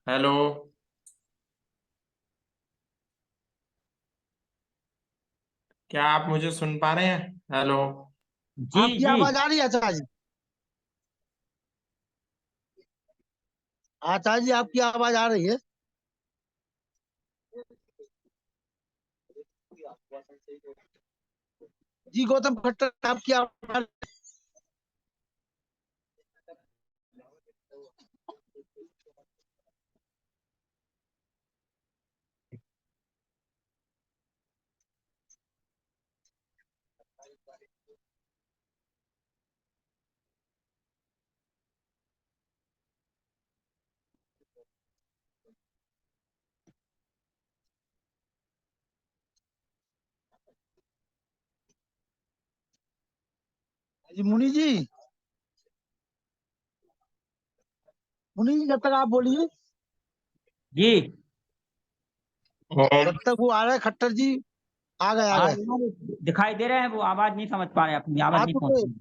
Hello. क्या आप मुझे सुन पा रहे हैं? हेलो। जी आपकी जी। आवाज आ रही है आचार्य जी? आचार्य जी, आपकी आवाज आ रही है? जी गौतम खट्टर, आपकी आवाज। जी मुनि जी, मुनि जी जब तक आप बोलिए, जी। ओम। जब तक वो आ रहे हैं खट्टर जी। आ गए आ हाँ, गए। वो दिखाई दे रहे हैं, वो आवाज नहीं समझ पा रहे, अपनी आवाज आ नहीं पहुंच चुके। रही।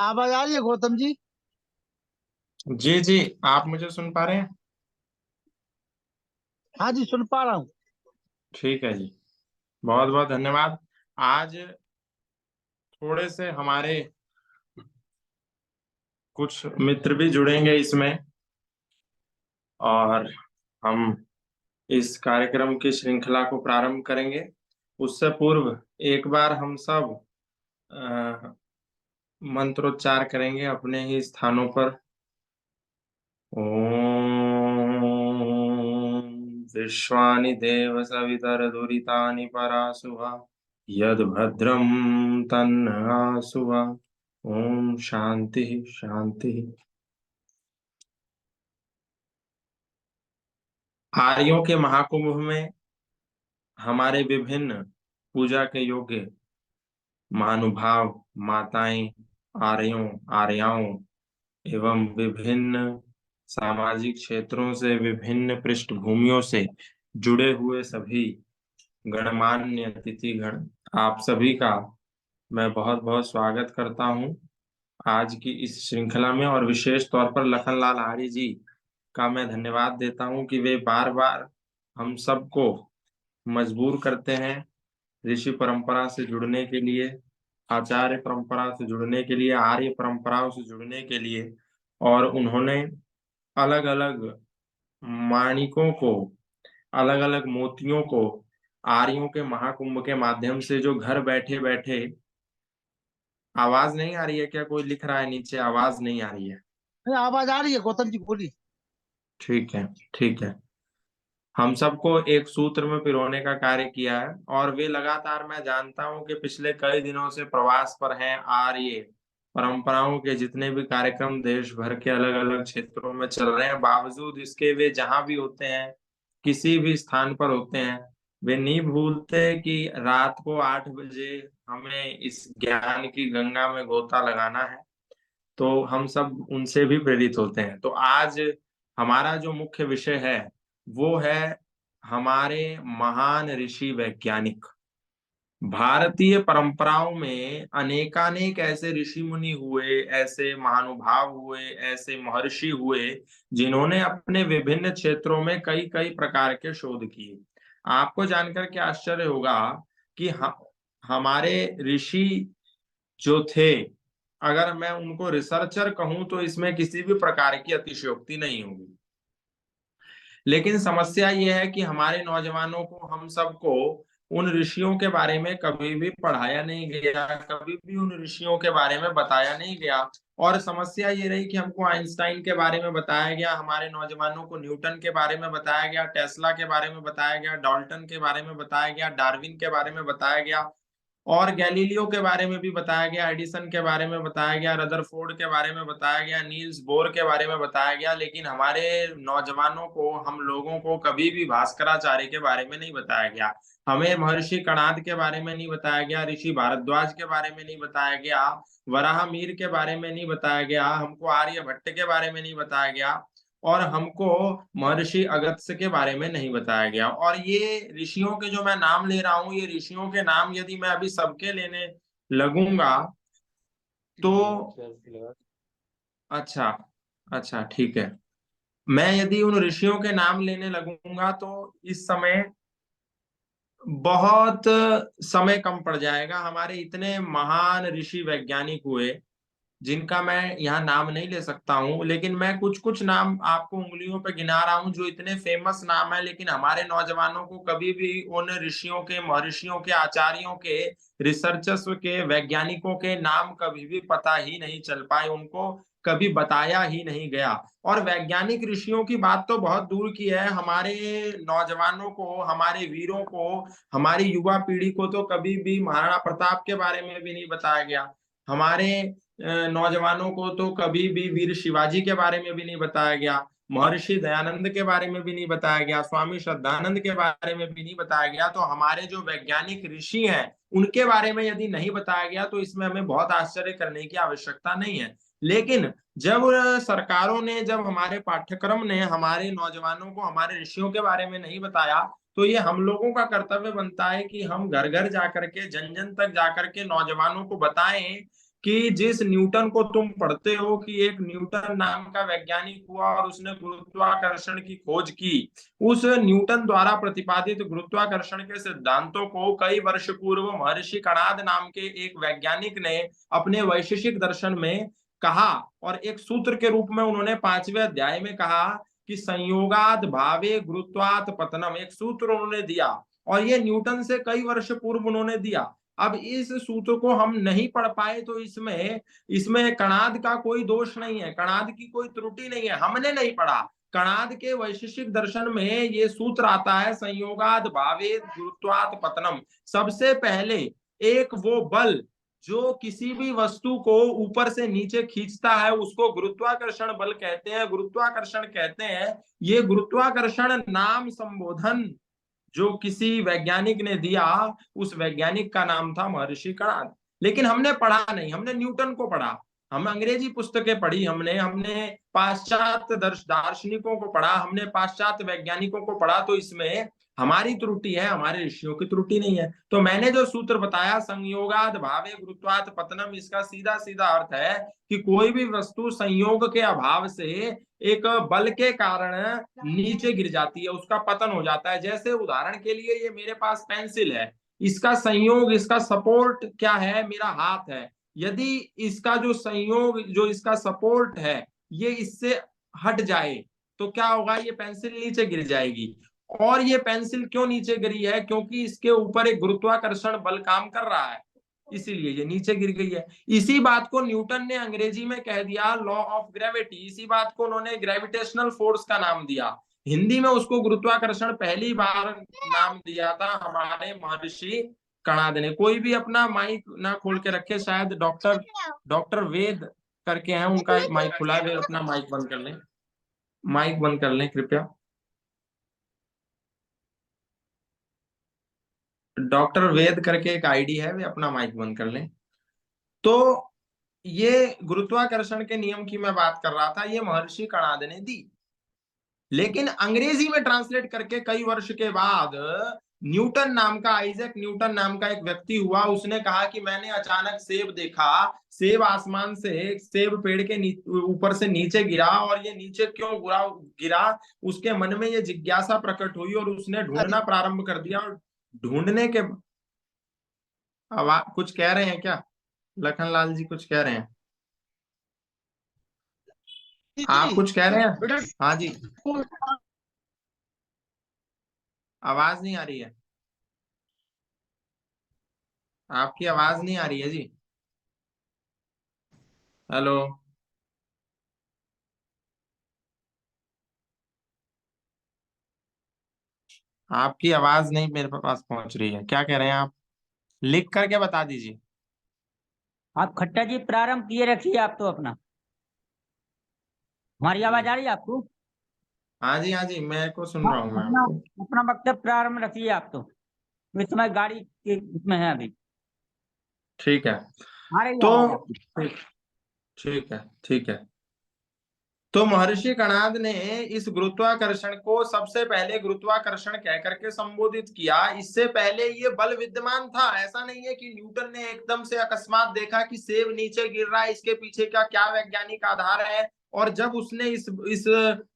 आवाज आ रही है गौतम जी? जी जी, आप मुझे सुन पा रहे हैं? हाँ जी, सुन पा रहा हूँ। ठीक है जी। बहुत बहुत धन्यवाद। आज थोड़े से हमारे कुछ मित्र भी जुड़ेंगे इसमें, और हम इस कार्यक्रम की श्रृंखला को प्रारंभ करेंगे। उससे पूर्व एक बार हम सब अ, मंत्रोच्चार करेंगे अपने ही स्थानों पर। ओम विश्वानि देव सवितरदुरितानि परासुवा यद्भद्रं तन्नआसुवा। ओम शांति शांति। आर्यों के महाकुंभ में हमारे विभिन्न पूजा के योग्य महानुभाव माताएं, आर्यों आर्याओं एवं विभिन्न सामाजिक क्षेत्रों से, विभिन्न पृष्ठभूमियों से जुड़े हुए सभी गणमान्य अतिथिगण, आप सभी का मैं बहुत बहुत स्वागत करता हूं आज की इस श्रृंखला में। और विशेष तौर पर लखनलाल आर्य जी का मैं धन्यवाद देता हूं कि वे बार बार हम सबको मजबूर करते हैं ऋषि परंपरा से जुड़ने के लिए, आचार्य परंपरा से जुड़ने के लिए, आर्य परंपराओं से जुड़ने के लिए। और उन्होंने अलग अलग माणिकों को, अलग अलग मोतियों को आर्यों के महाकुंभ के माध्यम से जो घर बैठे बैठे, आवाज नहीं आ रही है क्या? कोई लिख रहा है नीचे आवाज नहीं आ रही है। नहीं, आवाज आ रही है गौतम जी, बोलिए। ठीक है ठीक है। हम सबको एक सूत्र में पिरोने का कार्य किया है, और वे लगातार, मैं जानता हूं कि पिछले कई दिनों से प्रवास पर हैं। आर्य परंपराओं के जितने भी कार्यक्रम देश भर के अलग अलग क्षेत्रों में चल रहे हैं, बावजूद इसके वे जहां भी होते हैं, किसी भी स्थान पर होते हैं, वे नहीं भूलते कि रात को 8 बजे हमें इस ज्ञान की गंगा में गोता लगाना है। तो हम सब उनसे भी प्रेरित होते हैं। तो आज हमारा जो मुख्य विषय है वो है हमारे महान ऋषि वैज्ञानिक। भारतीय परंपराओं में अनेकानेक ऐसे ऋषि मुनि हुए, ऐसे महानुभाव हुए, ऐसे महर्षि हुए, जिन्होंने अपने विभिन्न क्षेत्रों में कई कई प्रकार के शोध किए। आपको जानकर क्या आश्चर्य होगा कि हमारे ऋषि जो थे, अगर मैं उनको रिसर्चर कहूं तो इसमें किसी भी प्रकार की अतिशयोक्ति नहीं होगी। लेकिन समस्या ये है कि हमारे नौजवानों को, हम सबको उन ऋषियों के बारे में कभी भी पढ़ाया नहीं गया, कभी भी उन ऋषियों के बारे में बताया नहीं गया। और समस्या ये रही कि हमको आइंस्टाइन के बारे में बताया गया, हमारे नौजवानों को न्यूटन के बारे में बताया गया, टेस्ला के बारे में बताया गया, डाल्टन के बारे में बताया गया, डार्विन के बारे में बताया गया, और गैलीलियो के बारे में भी बताया गया, एडिसन के बारे में बताया गया, रदरफोर्ड के बारे में बताया गया, नील्स बोर के बारे में बताया गया। लेकिन हमारे नौजवानों को, हम लोगों को कभी भी भास्कराचार्य के बारे में नहीं बताया गया, हमें महर्षि कणाद के बारे में नहीं बताया गया, ऋषि भारद्वाज के बारे में नहीं बताया गया, वराहमिहिर के बारे में नहीं बताया गया, हमको आर्यभट्ट के बारे में नहीं बताया गया, और हमको महर्षि अगस्त्य के बारे में नहीं बताया गया। और ये ऋषियों के जो मैं नाम ले रहा हूं, ये ऋषियों के नाम यदि मैं अभी सबके लेने लगूंगा तो, अच्छा अच्छा ठीक है, मैं यदि उन ऋषियों के नाम लेने लगूंगा तो इस समय बहुत समय कम पड़ जाएगा। हमारे इतने महान ऋषि वैज्ञानिक हुए जिनका मैं यहाँ नाम नहीं ले सकता हूँ, लेकिन मैं कुछ कुछ नाम आपको उंगलियों पे गिना रहा हूँ जो इतने फेमस नाम है, लेकिन हमारे नौजवानों को कभी भी उन ऋषियों के, महर्षियों के, आचार्यों के, रिसर्चर्स के, वैज्ञानिकों के नाम कभी भी पता ही नहीं चल पाए, उनको कभी बताया ही नहीं गया। और वैज्ञानिक ऋषियों की बात तो बहुत दूर की है, हमारे नौजवानों को, हमारे वीरों को, हमारी युवा पीढ़ी को तो कभी भी महाराणा प्रताप के बारे में भी नहीं बताया गया। हमारे नौजवानों को तो कभी भी वीर शिवाजी के बारे में भी नहीं बताया गया, महर्षि दयानंद के बारे में भी नहीं बताया गया, स्वामी श्रद्धानंद के बारे में भी नहीं बताया गया। तो हमारे जो वैज्ञानिक ऋषि हैं उनके बारे में यदि नहीं बताया गया तो इसमें हमें बहुत आश्चर्य करने की आवश्यकता नहीं है। लेकिन जब सरकारों ने, जब हमारे पाठ्यक्रम ने हमारे नौजवानों को हमारे ऋषियों के बारे में नहीं बताया, तो ये हम लोगों का कर्तव्य बनता है कि हम घर घर जाकर के, जन जन तक जाकर के नौजवानों को बताएं कि जिस न्यूटन को तुम पढ़ते हो कि एक न्यूटन नाम का वैज्ञानिक हुआ और उसने गुरुत्वाकर्षण की खोज की, उस न्यूटन द्वारा प्रतिपादित गुरुत्वाकर्षण के सिद्धांतों को कई वर्ष पूर्व महर्षि कणाद नाम के एक वैज्ञानिक ने अपने वैशेषिक दर्शन में कहा, और एक सूत्र के रूप में उन्होंने 5वें अध्याय में कहा कि संयोगाद भावे गुरुत्वात पतनम, एक सूत्र उन्होंने दिया, और ये न्यूटन से कई वर्ष पूर्व उन्होंने दिया। अब इस सूत्र को हम नहीं पढ़ पाए तो इसमें इसमें कणाद का कोई दोष नहीं है, कणाद की कोई त्रुटि नहीं है, हमने नहीं पढ़ा। कणाद के वैशेषिक दर्शन में ये सूत्र आता है, संयोगाद भावे गुरुत्वात पतनम। सबसे पहले एक वो बल जो किसी भी वस्तु को ऊपर से नीचे खींचता है उसको गुरुत्वाकर्षण बल कहते हैं, गुरुत्वाकर्षण कहते हैं। ये गुरुत्वाकर्षण नाम संबोधन जो किसी वैज्ञानिक ने दिया, उस वैज्ञानिक का नाम था महर्षि कणाद। लेकिन हमने पढ़ा नहीं, हमने न्यूटन को पढ़ा, हम अंग्रेजी पुस्तकें पढ़ी, हमने हमने पाश्चात्य दार्शनिकों को पढ़ा, हमने पाश्चात्य वैज्ञानिकों को पढ़ा। तो इसमें हमारी त्रुटि है, हमारे ऋषियों की त्रुटि नहीं है। तो मैंने जो सूत्र बताया, संयोगाद भावे गुरुत्वात पतनम, इसका सीधा सीधा अर्थ है कि कोई भी वस्तु संयोग के अभाव से एक बल के कारण नीचे गिर जाती है, उसका पतन हो जाता है। जैसे उदाहरण के लिए ये मेरे पास पेंसिल है, इसका संयोग, इसका सपोर्ट क्या है, मेरा हाथ है। यदि इसका जो संयोग, जो इसका सपोर्ट है, ये इससे हट जाए तो क्या होगा, ये पेंसिल नीचे गिर जाएगी। और ये पेंसिल क्यों नीचे गिरी है, क्योंकि इसके ऊपर एक गुरुत्वाकर्षण बल काम कर रहा है, इसीलिए ये नीचे गिर गई है। इसी बात को न्यूटन ने अंग्रेजी में कह दिया लॉ ऑफ ग्रेविटी, इसी बात को उन्होंने ग्रेविटेशनल फोर्स का नाम दिया। हिंदी में उसको गुरुत्वाकर्षण पहली बार नाम दिया था हमारे महर्षि कणाद ने। कोई भी अपना माइक ना खोल के रखे, शायद डॉक्टर वेद करके हैं, उनका माइक खुला है, वे अपना माइक बंद कर लें, माइक बंद कर लें कृपया। डॉक्टर वेद करके एक आईडी है, वे अपना माइक बंद कर लें। तो ये गुरुत्वाकर्षण के नियम की मैं बात कर रहा था, ये महर्षि कणाद ने दी। लेकिन अंग्रेजी में ट्रांसलेट करके कई वर्ष के बाद न्यूटन नाम का, आइजैक न्यूटन नाम का एक व्यक्ति हुआ, उसने कहा कि मैंने अचानक सेब देखा, सेब आसमान से, सेब पेड़ के ऊपर से नीचे गिरा, और ये नीचे क्यों गिरा, उसके मन में ये जिज्ञासा प्रकट हुई और उसने ढूंढना प्रारंभ कर दिया। और ढूंढने के, आवाज कुछ कह रहे हैं क्या, लखनलाल जी कुछ कह रहे हैं, आप कुछ कह रहे हैं? बेटा हाँ जी, आवाज नहीं आ रही है, आपकी आवाज नहीं आ रही है जी। हेलो, आपकी आवाज नहीं मेरे पास पहुंच रही है, क्या कह रहे हैं आप, लिख करके बता दीजिए। आप खट्टा जी प्रारंभ किए रखिए आप तो अपना। हमारी आवाज आ रही है आपको? हाँ जी, हाँ जी, मैं को सुन हाँ, रहा हूँ मैं अपना आपको। अपना वक्तव्य प्रारंभ रखिए आप तो। इस समय गाड़ी के इसमें है अभी। ठीक है, आ रही है तो आवाज आपकी? ठीक ठीक है, ठीक है। तो महर्षि कणाद ने इस गुरुत्वाकर्षण को सबसे पहले गुरुत्वाकर्षण कह करके संबोधित किया। इससे पहले ये बल विद्यमान था, ऐसा नहीं है कि न्यूटन ने एकदम से अकस्मात देखा कि सेब नीचे गिर रहा है, इसके पीछे का क्या वैज्ञानिक आधार है, और जब उसने इस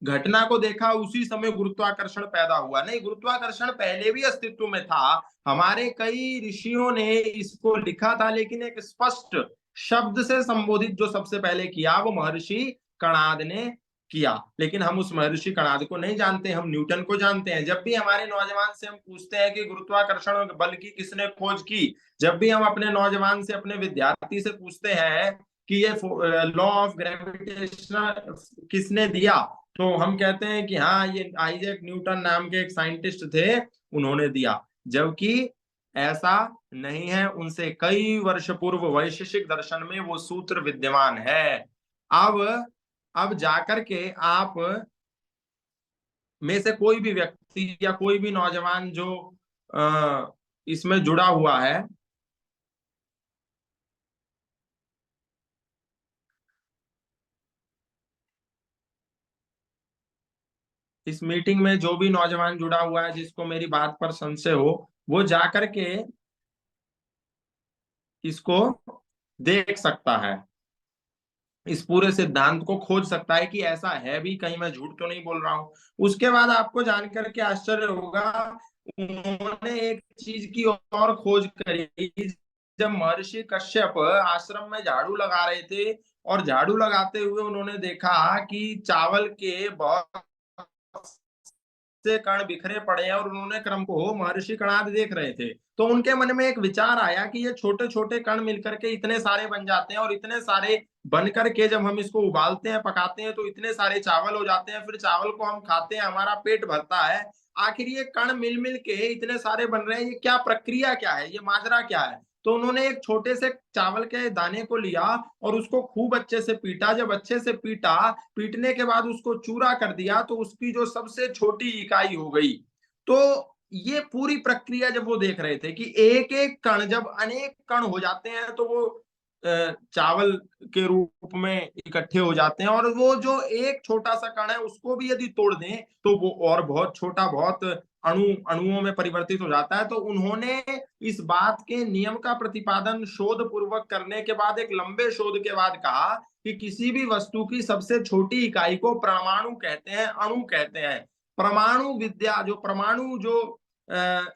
घटना को देखा उसी समय गुरुत्वाकर्षण पैदा हुआ। नहीं, गुरुत्वाकर्षण पहले भी अस्तित्व में था, हमारे कई ऋषियों ने इसको लिखा था, लेकिन एक स्पष्ट शब्द से संबोधित जो सबसे पहले किया वो महर्षि कणाद ने किया। लेकिन हम उस महर्षि कणाद को नहीं जानते, हम न्यूटन को जानते हैं। जब भी हमारे नौजवान से हम पूछते हैं कि गुरुत्वाकर्षण बल की किसने खोज की, जब भी हम अपने नौजवान से, अपने विद्यार्थी से पूछते हैं कि ये लॉ ऑफ ग्रेविटेशन किसने दिया, तो हम कहते हैं कि हाँ, ये आइजैक न्यूटन नाम के एक साइंटिस्ट थे, उन्होंने दिया। जबकि ऐसा नहीं है, उनसे कई वर्ष पूर्व वैशेषिक दर्शन में वो सूत्र विद्यमान है। अब जाकर के आप में से कोई भी व्यक्ति या कोई भी नौजवान जो इसमें जुड़ा हुआ है, इस मीटिंग में जो भी नौजवान जुड़ा हुआ है जिसको मेरी बात पर संशय हो, वो जाकर के इसको देख सकता है, इस पूरे सिद्धांत को खोज सकता है कि ऐसा है भी, कहीं मैं झूठ तो नहीं बोल रहा हूं। उसके बाद आपको जानकर के आश्चर्य होगा, उन्होंने एक चीज की और खोज करी। जब महर्षि कश्यप आश्रम में झाड़ू लगा रहे थे और झाड़ू लगाते हुए उन्होंने देखा कि चावल के बहुत से कण बिखरे पड़े हैं और उन्होंने क्रम को महर्षि कणाद देख रहे थे, तो उनके मन में एक विचार आया कि ये छोटे छोटे कण मिलकर के इतने सारे बन जाते हैं, और इतने सारे बनकर के जब हम इसको उबालते हैं, पकाते हैं, तो इतने सारे चावल हो जाते हैं, फिर चावल को हम खाते हैं, हमारा पेट भरता है। आखिर ये कण मिल मिल के इतने सारे बन रहे हैं, ये क्या प्रक्रिया, क्या है, ये माजरा क्या है? तो उन्होंने एक छोटे से चावल के दाने को लिया और उसको खूब अच्छे से पीटा। जब अच्छे से पीटा, पीटने के बाद उसको चूरा कर दिया, तो उसकी जो सबसे छोटी इकाई हो गई। तो ये पूरी प्रक्रिया जब वो देख रहे थे कि एक एक कण जब अनेक कण हो जाते हैं तो वो चावल के रूप में इकट्ठे हो जाते हैं, और वो जो एक छोटा सा कण है उसको भी यदि तोड़ दें तो वो और बहुत छोटा, बहुत अणुओं में परिवर्तित हो जाता है। तो उन्होंने इस बात के नियम का प्रतिपादन शोध पूर्वक करने के बाद, एक लंबे शोध के बाद कहा कि किसी भी वस्तु की सबसे छोटी इकाई को परमाणु कहते हैं, अणु कहते हैं। परमाणु विद्या, जो परमाणु जो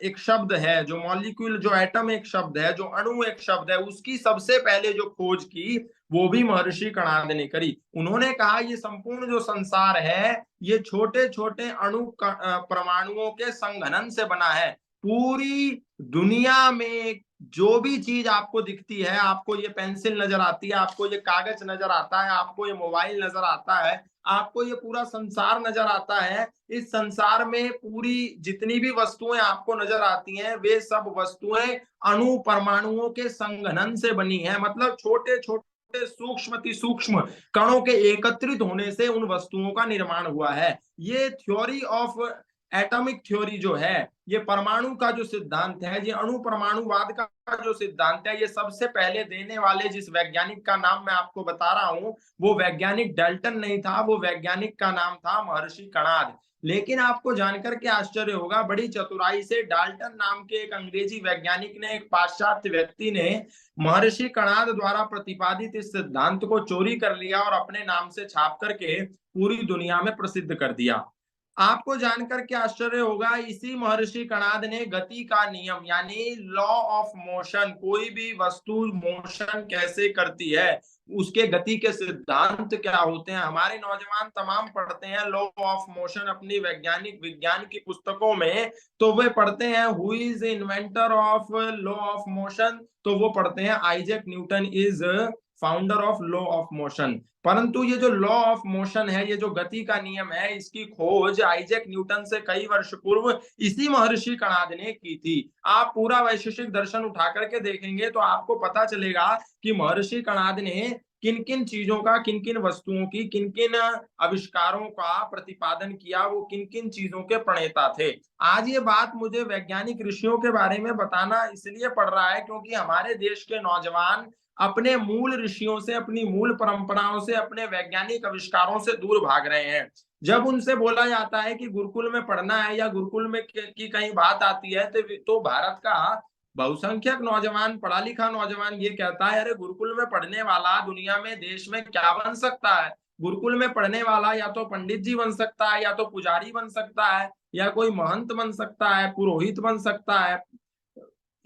एक शब्द है, जो मॉलिक्यूल, जो एटम एक शब्द है, जो अणु एक शब्द है, उसकी सबसे पहले जो खोज की वो भी महर्षि कणाद ने करी। उन्होंने कहा ये संपूर्ण जो संसार है ये छोटे छोटे अणु परमाणुओं के संघनन से बना है। पूरी दुनिया में जो भी चीज आपको दिखती है, आपको ये पेंसिल नजर आती है, आपको ये कागज नजर आता है, आपको ये मोबाइल नजर आता है, आपको ये पूरा संसार नजर आता है, इस संसार में पूरी जितनी भी वस्तुएं आपको नजर आती हैं वे सब वस्तुएं अणु परमाणुओं के संघनन से बनी है। मतलब छोटे छोटे सूक्ष्म सूक्ष्म कणों के एकत्रित होने से उन वस्तुओं का निर्माण हुआ है। ये थ्योरी ऑफ एटॉमिक थ्योरी जो है, ये परमाणु का जो सिद्धांत है, ये अणु परमाणुवाद का जो सिद्धांत है, ये सबसे पहले देने वाले जिस वैज्ञानिक का नाम मैं आपको बता रहा हूं, वो वैज्ञानिक डाल्टन नहीं था, वो वैज्ञानिक का नाम था महर्षि कणाद। लेकिन आपको जानकर के आश्चर्य होगा, बड़ी चतुराई से डाल्टन नाम के एक अंग्रेजी वैज्ञानिक ने, एक पाश्चात्य व्यक्ति ने महर्षि कणाद द्वारा प्रतिपादित इस सिद्धांत को चोरी कर लिया और अपने नाम से छाप करके पूरी दुनिया में प्रसिद्ध कर दिया। आपको जानकर के आश्चर्य होगा, इसी महर्षि कणाद ने गति का नियम यानी लॉ ऑफ मोशन, कोई भी वस्तु मोशन कैसे करती है, उसके गति के सिद्धांत क्या होते हैं, हमारे नौजवान तमाम पढ़ते हैं लॉ ऑफ मोशन अपनी वैज्ञानिक विज्ञान की पुस्तकों में। तो वे पढ़ते हैं who is inventor of law of motion, तो वो पढ़ते हैं Isaac Newton is founder of law of motion. परंतु ये जो लॉ ऑफ मोशन है, ये जो गति का नियम है, इसकी खोज आइजैक न्यूटन से कई वर्ष पूर्व इसी महर्षि कणाद ने की थी। आप पूरा वैशेषिक दर्शन उठा करके देखेंगे तो आपको पता चलेगा कि महर्षि कणाद ने किन किन चीजों का, किन किन वस्तुओं की, किन किन आविष्कारों का प्रतिपादन किया, वो किन किन चीजों के प्रणेता थे। आज ये बात मुझे वैज्ञानिक ऋषियों के बारे में बताना इसलिए पड़ रहा है क्योंकि हमारे देश के नौजवान अपने मूल ऋषियों से, अपनी मूल परंपराओं से, अपने वैज्ञानिक आविष्कारों से दूर भाग रहे हैं। जब उनसे बोला जाता है कि गुरुकुल में पढ़ना है या गुरुकुल में की कहीं बात आती है तो भारत का बहुसंख्यक नौजवान, पढ़ा लिखा नौजवान ये कहता है, अरे गुरुकुल में पढ़ने वाला दुनिया में, देश में क्या बन सकता है? गुरुकुल में पढ़ने वाला या तो पंडित जी बन सकता है, या तो पुजारी बन सकता है, या कोई महंत बन सकता है, पुरोहित बन सकता है,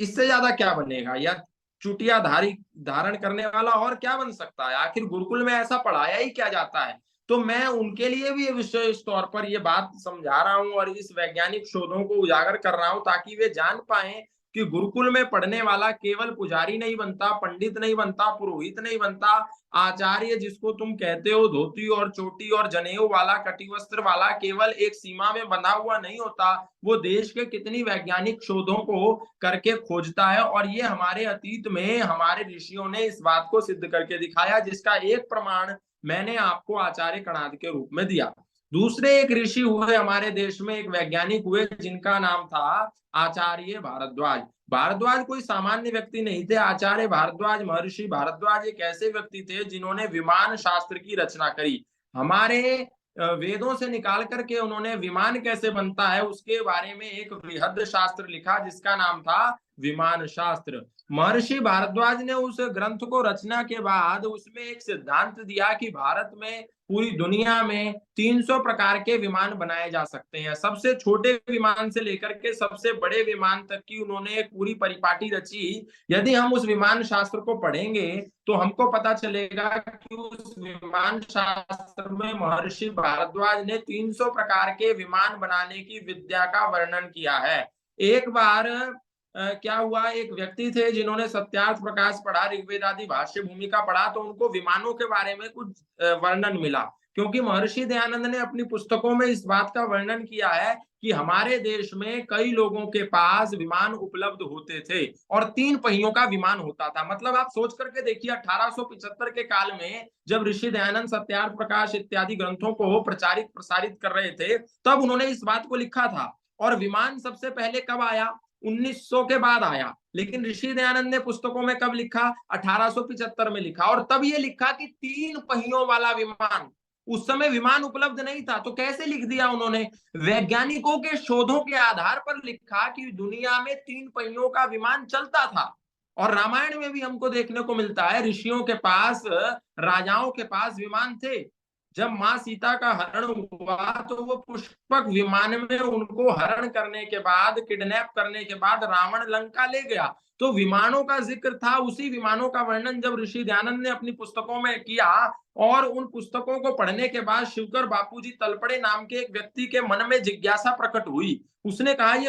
इससे ज्यादा क्या बनेगा? या चुटिया धारण करने वाला और क्या बन सकता है? आखिर गुरुकुल में ऐसा पढ़ाया ही क्या जाता है? तो मैं उनके लिए भी ये विशेष तौर पर ये बात समझा रहा हूं और इस वैज्ञानिक शोधों को उजागर कर रहा हूं, ताकि वे जान पाए कि गुरुकुल में पढ़ने वाला केवल पुजारी नहीं बनता, पंडित नहीं बनता, पुरोहित नहीं बनता, आचार्य जिसको तुम कहते हो, धोती और चोटी और जनेऊ वाला, कटिवस्त्र वाला, केवल एक सीमा में बंधा हुआ नहीं होता, वो देश के कितनी वैज्ञानिक शोधों को करके खोजता है। और ये हमारे अतीत में हमारे ऋषियों ने इस बात को सिद्ध करके दिखाया, जिसका एक प्रमाण मैंने आपको आचार्य कणाद के रूप में दिया। दूसरे एक ऋषि हुए हमारे देश में, एक वैज्ञानिक हुए जिनका नाम था आचार्य भारद्वाज। भारद्वाज कोई सामान्य व्यक्ति नहीं थे। आचार्य भारद्वाज, महर्षि भारद्वाज एक ऐसे व्यक्ति थे जिन्होंने विमान शास्त्र की रचना करी। हमारे वेदों से निकाल करके उन्होंने विमान कैसे बनता है उसके बारे में एक बृहद शास्त्र लिखा, जिसका नाम था विमान शास्त्र। महर्षि भारद्वाज ने उस ग्रंथ को रचना के बाद उसमें एक सिद्धांत दिया कि भारत में, पूरी दुनिया में 300 प्रकार के विमान बनाए जा सकते हैं। सबसे छोटे विमान से लेकर के सबसे बड़े विमान तक की उन्होंने एक पूरी परिपाटी रची। यदि हम उस विमान शास्त्र को पढ़ेंगे तो हमको पता चलेगा कि उस विमान शास्त्र में महर्षि भारद्वाज ने 300 प्रकार के विमान बनाने की विद्या का वर्णन किया है। एक बार क्या हुआ, एक व्यक्ति थे जिन्होंने सत्यार्थ प्रकाश पढ़ा, ऋग्वेद आदि भाष्य भूमिका पढ़ा, तो उनको विमानों के बारे में कुछ वर्णन मिला, क्योंकि महर्षि दयानंद ने अपनी पुस्तकों में इस बात का वर्णन किया है कि हमारे देश में कई लोगों के पास विमान उपलब्ध होते थे और 3 पहियों का विमान होता था। मतलब आप सोच करके देखिए, 1875 के काल में जब ऋषि दयानंद सत्यार्थ प्रकाश इत्यादि ग्रंथों को प्रचारित प्रसारित कर रहे थे, तब उन्होंने इस बात को लिखा था। और विमान सबसे पहले कब आया? 1900 के बाद आया। लेकिन ऋषि दयानंद ने पुस्तकों में कब लिखा? 1875 में लिखा। और तब ये लिखा कि 3 पहियों वाला विमान। उस समय विमान उपलब्ध नहीं था, तो कैसे लिख दिया उन्होंने? वैज्ञानिकों के शोधों के आधार पर लिखा कि दुनिया में 3 पहियों का विमान चलता था। और रामायण में भी हमको देखने को मिलता है, ऋषियों के पास, राजाओं के पास विमान थे। जब मां सीता का हरण हुआ तो वो पुष्पक विमान में उनको हरण करने के बाद, किडनैप करने के बाद रावण लंका ले गया। तो विमानों का जिक्र था, उसी विमानों का वर्णन जब ऋषि दयानंद ने अपनी पुस्तकों में किया, और उन पुस्तकों को पढ़ने के बाद शिवकर बापूजी तलपड़े नाम के एक व्यक्ति के मन में जिज्ञासा प्रकट हुई। उसने कहा, ये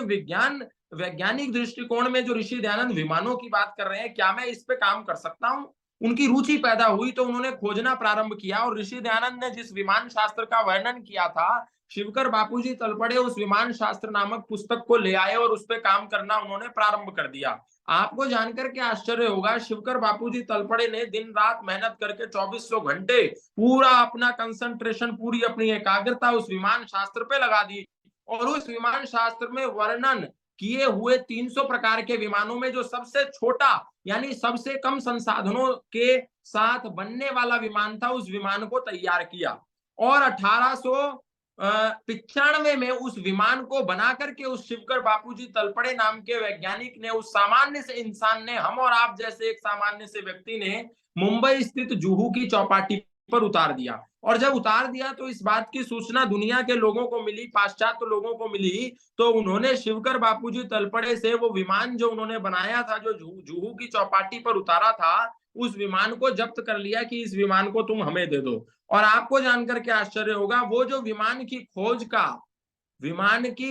वैज्ञानिक दृष्टिकोण में जो ऋषि दयानंद विमानों की बात कर रहे हैं, क्या मैं इस पे काम कर सकता हूं? उनकी रुचि पैदा हुई तो उन्होंने खोजना प्रारंभ किया, और ऋषि दयानंद ने जिस विमान शास्त्र का वर्णन किया था, शिवकर बापूजी तलपड़े उस विमान शास्त्र नामक पुस्तक को ले आए और उस पर काम करना उन्होंने प्रारंभ कर दिया। आपको जानकर के आश्चर्य होगा, शिवकर बापूजी तलपड़े ने दिन रात मेहनत करके 2400 घंटे पूरा अपना कंसंट्रेशन, पूरी अपनी एकाग्रता उस विमान शास्त्र पे लगा दी, और उस विमान शास्त्र में वर्णन किए हुए 300 प्रकार के विमानों में जो सबसे छोटा, यानी सबसे कम संसाधनों के साथ बनने वाला विमान था, उस विमान को तैयार किया। और 1895 में उस विमान को बना करके उस शिवकर बापूजी तलपड़े नाम के वैज्ञानिक ने, उस सामान्य से इंसान ने, हम और आप जैसे एक सामान्य से व्यक्ति ने, मुंबई स्थित जुहू की चौपाटी पर उतार दिया। और जब उतार दिया तो इस बात की सूचना दुनिया के लोगों को मिली, पाश्चात्य लोगों को मिली, तो उन्होंने शिवकर बापूजी तलपड़े से वो विमान जो उन्होंने बनाया था, जो जुहू की चौपाटी पर उतारा था, उस विमान को जब्त कर लिया कि इस विमान को तुम हमें दे दो। और आपको जानकर के आश्चर्य होगा, वो जो विमान की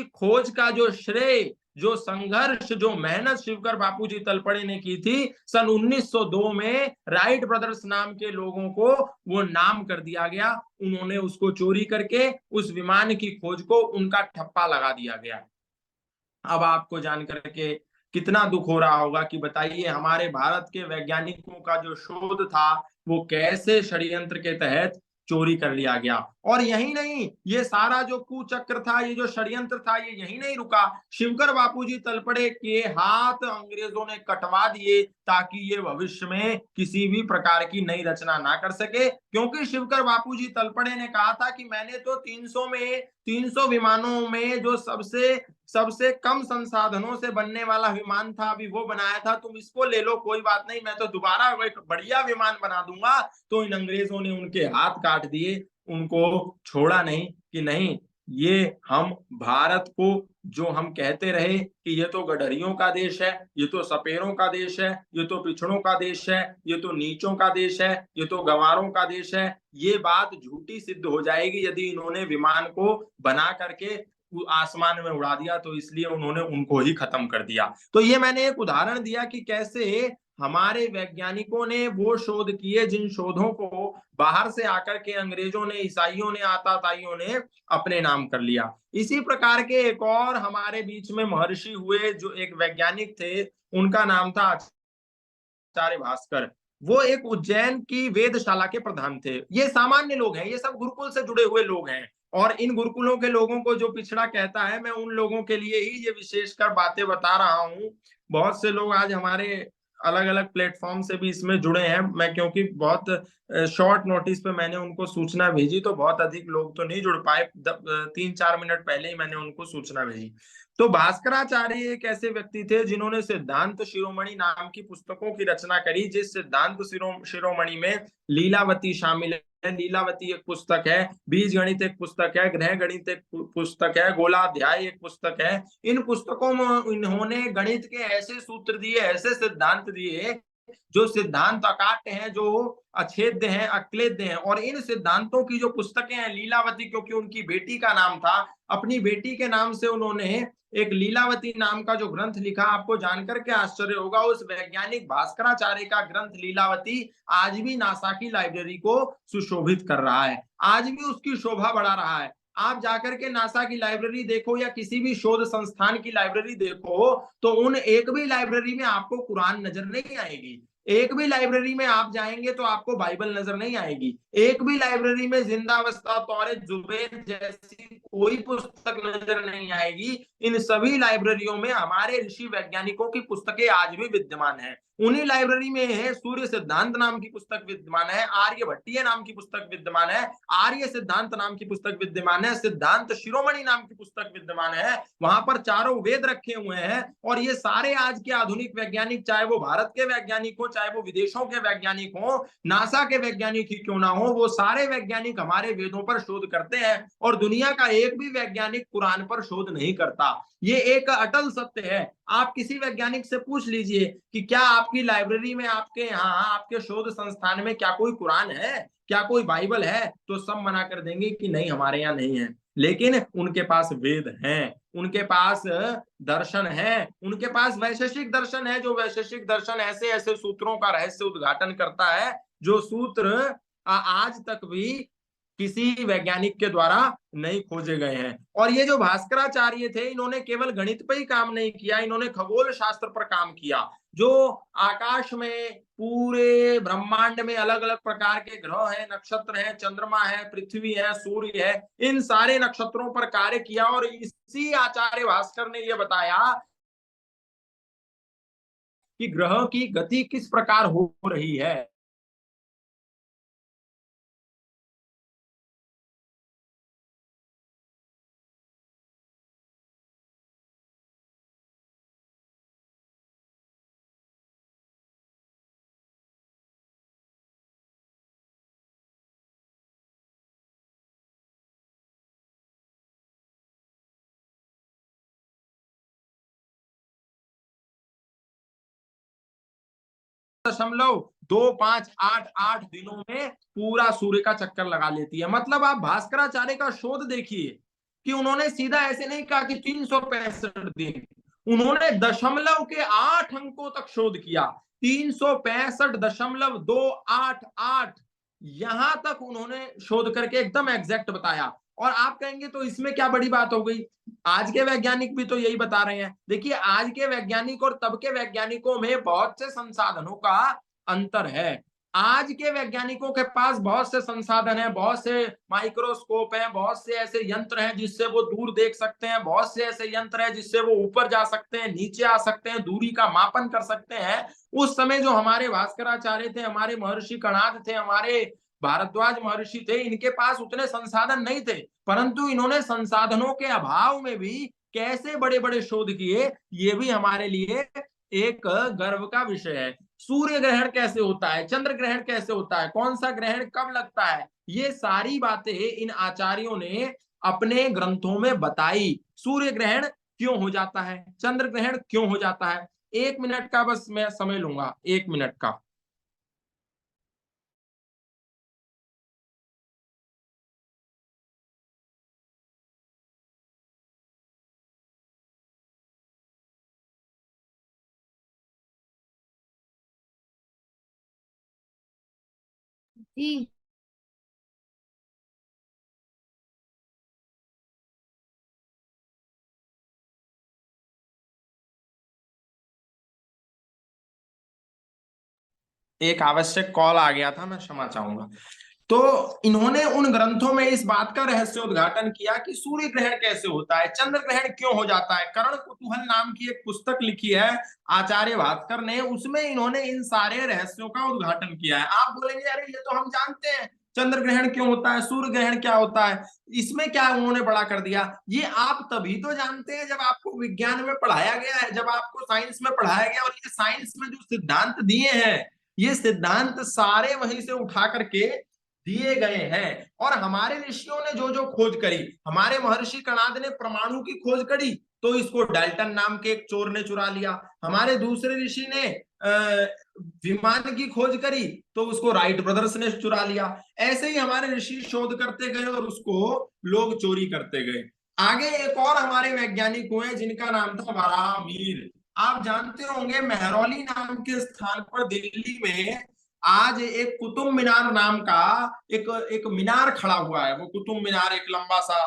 खोज का जो श्रेय, जो संघर्ष, जो मेहनत शिवकर बापूजी तलपड़े ने की थी, सन 1902 में राइट ब्रदर्स नाम के लोगों को वो नाम कर दिया गया। उन्होंने उसको चोरी करके उस विमान की खोज को उनका ठप्पा लगा दिया गया। अब आपको जानकर के कितना दुख हो रहा होगा कि बताइए, हमारे भारत के वैज्ञानिकों का जो शोध था वो कैसे षड्यंत्र के तहत चोरी कर लिया गया। और यही नहीं, ये सारा जो कुचक्र था, ये जो षड्यंत्र था, ये यही नहीं रुका। शिवकर बापूजी तलपड़े के हाथ अंग्रेजों ने कटवा दिए, ताकि ये भविष्य में किसी भी प्रकार की नई रचना ना कर सके। क्योंकि शिवकर बापूजी तलपड़े ने कहा था कि मैंने तो 300 विमानों में जो सबसे सबसे कम संसाधनों से बनने वाला विमान था, अभी वो बनाया था, तुम इसको ले लो, कोई बात नहीं, मैं तो दोबारा एक बढ़िया विमान बना दूंगा। तो इन अंग्रेजों ने उनके हाथ काट दिए, उनको छोड़ा नहीं कि नहीं, ये हम भारत को जो हम कहते रहे कि ये तो गडरियों का देश है, ये तो सपेरों का देश है, ये तो पिछड़ों का देश है, ये तो नीचों का देश है, ये तो गंवारों का देश है, ये बात झूठी सिद्ध हो जाएगी यदि इन्होंने विमान को बना करके आसमान में उड़ा दिया। तो इसलिए उन्होंने उनको ही खत्म कर दिया। तो ये मैंने एक उदाहरण दिया कि कैसे हमारे वैज्ञानिकों ने वो शोध किए जिन शोधों को बाहर से आकर के अंग्रेजों ने, ईसाइयों ने, आताताइयों ने अपने नाम कर लिया। इसी प्रकार के एक और हमारे बीच में महर्षि हुए, जो एक वैज्ञानिक थे, उनका नाम था आचार्य भास्कर। वो एक उज्जैन की वेदशाला के प्रधान थे। ये सामान्य लोग हैं, ये सब गुरुकुल से जुड़े हुए लोग हैं, और इन गुरुकुलों के लोगों को जो पिछड़ा कहता है, मैं उन लोगों के लिए ही ये विशेषकर बातें बता रहा हूँ। बहुत से लोग आज हमारे अलग अलग प्लेटफॉर्म से भी इसमें जुड़े हैं। मैं क्योंकि बहुत शॉर्ट नोटिस पे मैंने उनको सूचना भेजी, तो बहुत अधिक लोग तो नहीं जुड़ पाए, 3-4 मिनट पहले ही मैंने उनको सूचना भेजी। तो भास्कराचार्य एक ऐसे व्यक्ति थे जिन्होंने सिद्धांत शिरोमणि नाम की पुस्तकों की रचना करी, जिस सिद्धांत शिरोमणि में लीलावती शामिल है। लीलावती एक पुस्तक है, बीज गणित एक पुस्तक है, ग्रह गणित एक पुस्तक है, गोलाध्याय एक पुस्तक है। इन पुस्तकों में इन्होंने गणित के ऐसे सूत्र दिए, ऐसे सिद्धांत दिए जो सिद्धांत अकाट्य हैं, जो अछेद्य हैं, अक्लेद्य हैं। और इन सिद्धांतों की जो पुस्तकें हैं, लीलावती क्योंकि उनकी बेटी का नाम था, अपनी बेटी के नाम से उन्होंने एक लीलावती नाम का जो ग्रंथ लिखा। आपको जानकर के आश्चर्य होगा, उस वैज्ञानिक भास्कराचार्य का ग्रंथ लीलावती आज भी नासा की लाइब्रेरी को सुशोभित कर रहा है, आज भी उसकी शोभा बढ़ा रहा है। आप जाकर के नासा की लाइब्रेरी देखो या किसी भी शोध संस्थान की लाइब्रेरी देखो, तो उन एक भी लाइब्रेरी में आपको कुरान नजर नहीं आएगी। एक भी लाइब्रेरी में आप जाएंगे तो आपको बाइबल नजर नहीं आएगी। एक भी लाइब्रेरी में जिंदावस्था, तौरेत, जुबैर जैसी कोई पुस्तक नजर नहीं आएगी। इन सभी लाइब्रेरियों में हमारे ऋषि वैज्ञानिकों की पुस्तकें आज भी विद्यमान हैं। उन्हीं लाइब्रेरी में है सूर्य सिद्धांत नाम की पुस्तक विद्यमान है, आर्यभट्टीय नाम की पुस्तक विद्यमान है, आर्य सिद्धांत नाम की पुस्तक विद्यमान है, सिद्धांत शिरोमणि नाम की पुस्तक विद्यमान है। वहां पर चारों वेद रखे हुए हैं। और ये सारे आज के आधुनिक वैज्ञानिक, चाहे वो भारत के वैज्ञानिक हो, चाहे वो विदेशों के वैज्ञानिक हो, नासा के वैज्ञानिक ही क्यों ना हो, वो सारे वैज्ञानिक हमारे वेदों पर शोध करते हैं। और दुनिया का एक भी वैज्ञानिक कुरान पर शोध नहीं करता। ये एक अटल सत्य है। आप किसी वैज्ञानिक से पूछ लीजिए कि क्या आपकी लाइब्रेरी में, आपके यहाँ, आपके शोध संस्थान में क्या कोई कुरान है, क्या कोई बाइबल है, तो सब मना कर देंगे कि नहीं, हमारे यहाँ नहीं है। लेकिन उनके पास वेद हैं, उनके पास दर्शन है, उनके पास वैशेषिक दर्शन है। जो वैशेषिक दर्शन ऐसे ऐसे सूत्रों का रहस्य उद्घाटन करता है, जो सूत्र आज तक भी किसी वैज्ञानिक के द्वारा नहीं खोजे गए हैं। और ये जो भास्कराचार्य थे, इन्होंने केवल गणित पर ही काम नहीं किया, इन्होंने खगोल शास्त्र पर काम किया। जो आकाश में, पूरे ब्रह्मांड में अलग अलग प्रकार के ग्रह हैं, नक्षत्र हैं, चंद्रमा है, पृथ्वी है, सूर्य है, इन सारे नक्षत्रों पर कार्य किया। और इसी आचार्य भास्कर ने यह बताया कि ग्रह की गति किस प्रकार हो रही है। दशमलव 2588 दिनों में पूरा सूर्य का चक्कर लगा लेती है। मतलब आप भास्कराचार्य का शोध देखिए कि उन्होंने सीधा ऐसे नहीं कहा कि 365 दिन, उन्होंने दशमलव के 8 अंकों तक शोध किया। 365.288 यहां तक उन्होंने शोध करके एकदम एग्जैक्ट बताया। और आप कहेंगे तो इसमें क्या बड़ी बात हो गई, आज के वैज्ञानिक भी तो यही बता रहे हैं। देखिए, आज के वैज्ञानिक और तब के वैज्ञानिकों में बहुत से संसाधनों का अंतर है। आज के वैज्ञानिकों के पास बहुत से संसाधन है, बहुत से माइक्रोस्कोप हैं, बहुत से ऐसे यंत्र हैं जिससे वो दूर देख सकते हैं, बहुत से ऐसे यंत्र हैं जिससे वो ऊपर जा सकते हैं, नीचे आ सकते हैं, दूरी का मापन कर सकते हैं। उस समय जो हमारे भास्कराचार्य थे, हमारे महर्षि कणाद थे, हमारे भारद्वाज महर्षि थे, इनके पास उतने संसाधन नहीं थे, परंतु इन्होंने संसाधनों के अभाव में भी कैसे बड़े बड़े शोध किए, ये भी हमारे लिए एक गर्व का विषय है। सूर्य ग्रहण कैसे होता है, चंद्र ग्रहण कैसे होता है, कौन सा ग्रहण कब लगता है, ये सारी बातें इन आचार्यों ने अपने ग्रंथों में बताई। सूर्य ग्रहण क्यों हो जाता है, चंद्र ग्रहण क्यों हो जाता है। 1 मिनट का बस मैं समय लूंगा, 1 मिनट का। जी। एक आवश्यक कॉल आ गया था, मैं क्षमा चाहूंगा। तो इन्होंने उन ग्रंथों में इस बात का रहस्य उद्घाटन किया कि सूर्य ग्रहण कैसे होता है, चंद्र ग्रहण क्यों हो जाता है। कर्ण कुतूहल नाम की एक पुस्तक लिखी है आचार्य भास्कर ने, उसमें इन्होंने इन सारे रहस्यों का उद्घाटन किया है। आप बोलेंगे अरे ये तो हम जानते हैं, चंद्र ग्रहण क्यों होता है, सूर्य ग्रहण क्या होता है, इसमें क्या उन्होंने बड़ा कर दिया। ये आप तभी तो जानते हैं जब आपको विज्ञान में पढ़ाया गया है, जब आपको साइंस में पढ़ाया गया। और ये साइंस में जो सिद्धांत दिए हैं, ये सिद्धांत सारे वहीं से उठा करके दिए गए हैं। और हमारे ऋषियों ने जो जो खोज करी, हमारे महर्षि कणाद ने परमाणु की खोज करी तो इसको डाल्टन नाम के एक चोर ने चुरा लिया। हमारे दूसरे ऋषि ने विमान की खोज करी तो उसको राइट ब्रदर्स ने चुरा लिया। ऐसे ही हमारे ऋषि शोध करते गए और उसको लोग चोरी करते गए। आगे एक और हमारे वैज्ञानिक हुए जिनका नाम था वराहमिहिर। आप जानते होंगे महरौली नाम के स्थान पर दिल्ली में आज एक कुतुब मीनार नाम का एक एक मीनार खड़ा हुआ है। वो कुतुब मीनार एक लंबा सा,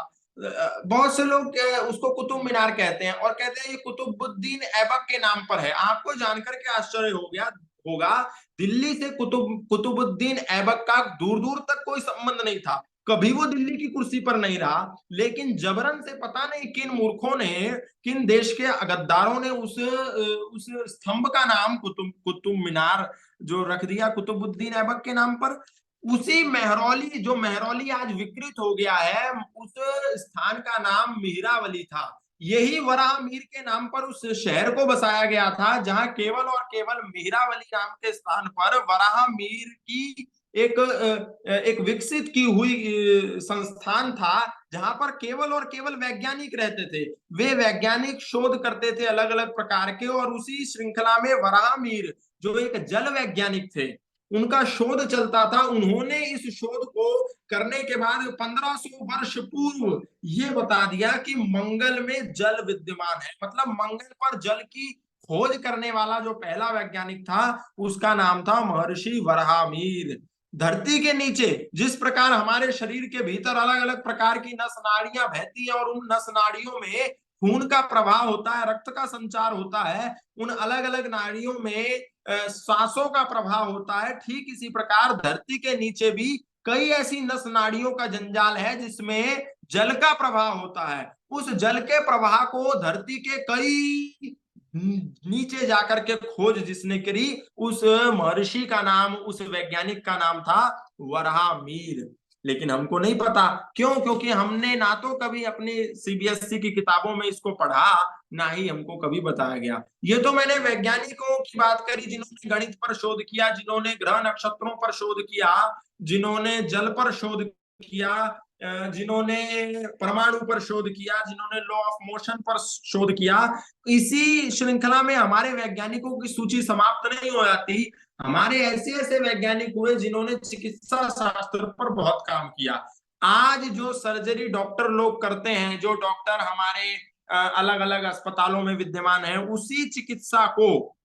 बहुत से लोग उसको कुतुब मीनार कहते हैं और कहते हैं ये कुतुबुद्दीन ऐबक के नाम पर है। आपको जानकर के आश्चर्य हो गया होगा, दिल्ली से कुतुबुद्दीन ऐबक का दूर दूर तक कोई संबंध नहीं था, कभी वो दिल्ली की कुर्सी पर नहीं रहा। लेकिन जबरन से पता नहीं किन मूर्खों ने, किन देश के गद्दारों ने उस स्तंभ का नाम कुतुब मीनार जो रख दिया कुतुबुद्दीन ऐबक के नाम पर। उसी महरौली, जो महरौली आज विकृत हो गया है, उस स्थान का नाम मिहिरावली था। यही वराहमिहिर के नाम पर उस शहर को बसाया गया था जहां केवल और केवल मिहिरावली नाम के स्थान पर वराहमिहिर की एक विकसित की हुई संस्थान था, जहां पर केवल और केवल वैज्ञानिक रहते थे। वे वैज्ञानिक शोध करते थे अलग अलग प्रकार के, और उसी श्रृंखला में वराहमिहिर जो एक जल वैज्ञानिक थे, उनका शोध चलता था। उन्होंने इस शोध को करने के बाद 1500 वर्ष पूर्व ये बता दिया कि मंगल में जल विद्यमान है। मतलब मंगल पर जल की खोज करने वाला जो पहला वैज्ञानिक था उसका नाम था महर्षि वराहमिहिर। धरती के नीचे जिस प्रकार हमारे शरीर के भीतर अलग अलग प्रकार की नस नाड़ियां बहती हैं और उन नस नाड़ियों में खून का प्रवाह होता है, रक्त का संचार होता है, उन अलग अलग नाड़ियों में सांसों का प्रभाव होता है, ठीक इसी प्रकार धरती के नीचे भी कई ऐसी नस नाड़ियों का जंजाल है जिसमें जल का प्रवाह होता है। उस जल के प्रवाह को धरती के कई नीचे जाकर के खोज जिसने करी, उस महर्षि का नाम, उस वैज्ञानिक का नाम था वराहमिहिर। लेकिन हमको नहीं पता, क्यों? क्योंकि हमने ना तो कभी अपनी सीबीएसई की किताबों में इसको पढ़ा, ना ही हमको कभी बताया गया। ये तो मैंने वैज्ञानिकों की बात करी जिन्होंने गणित पर शोध किया, जिन्होंने ग्रह नक्षत्रों पर शोध किया, जिन्होंने जल पर शोध किया, जिन्होंने परमाणु पर शोध किया, जिन्होंने लॉ ऑफ मोशन पर शोध किया। इसी श्रृंखला में हमारे वैज्ञानिकों की सूची समाप्त नहीं हो जाती। हमारे ऐसे ऐसे वैज्ञानिक हुए जिन्होंने चिकित्सा शास्त्र पर बहुत काम किया। आज जो सर्जरी डॉक्टर लोग करते हैं, जो डॉक्टर हमारे अलग अलग अस्पतालों में विद्यमान है, उसी चिकित्सा को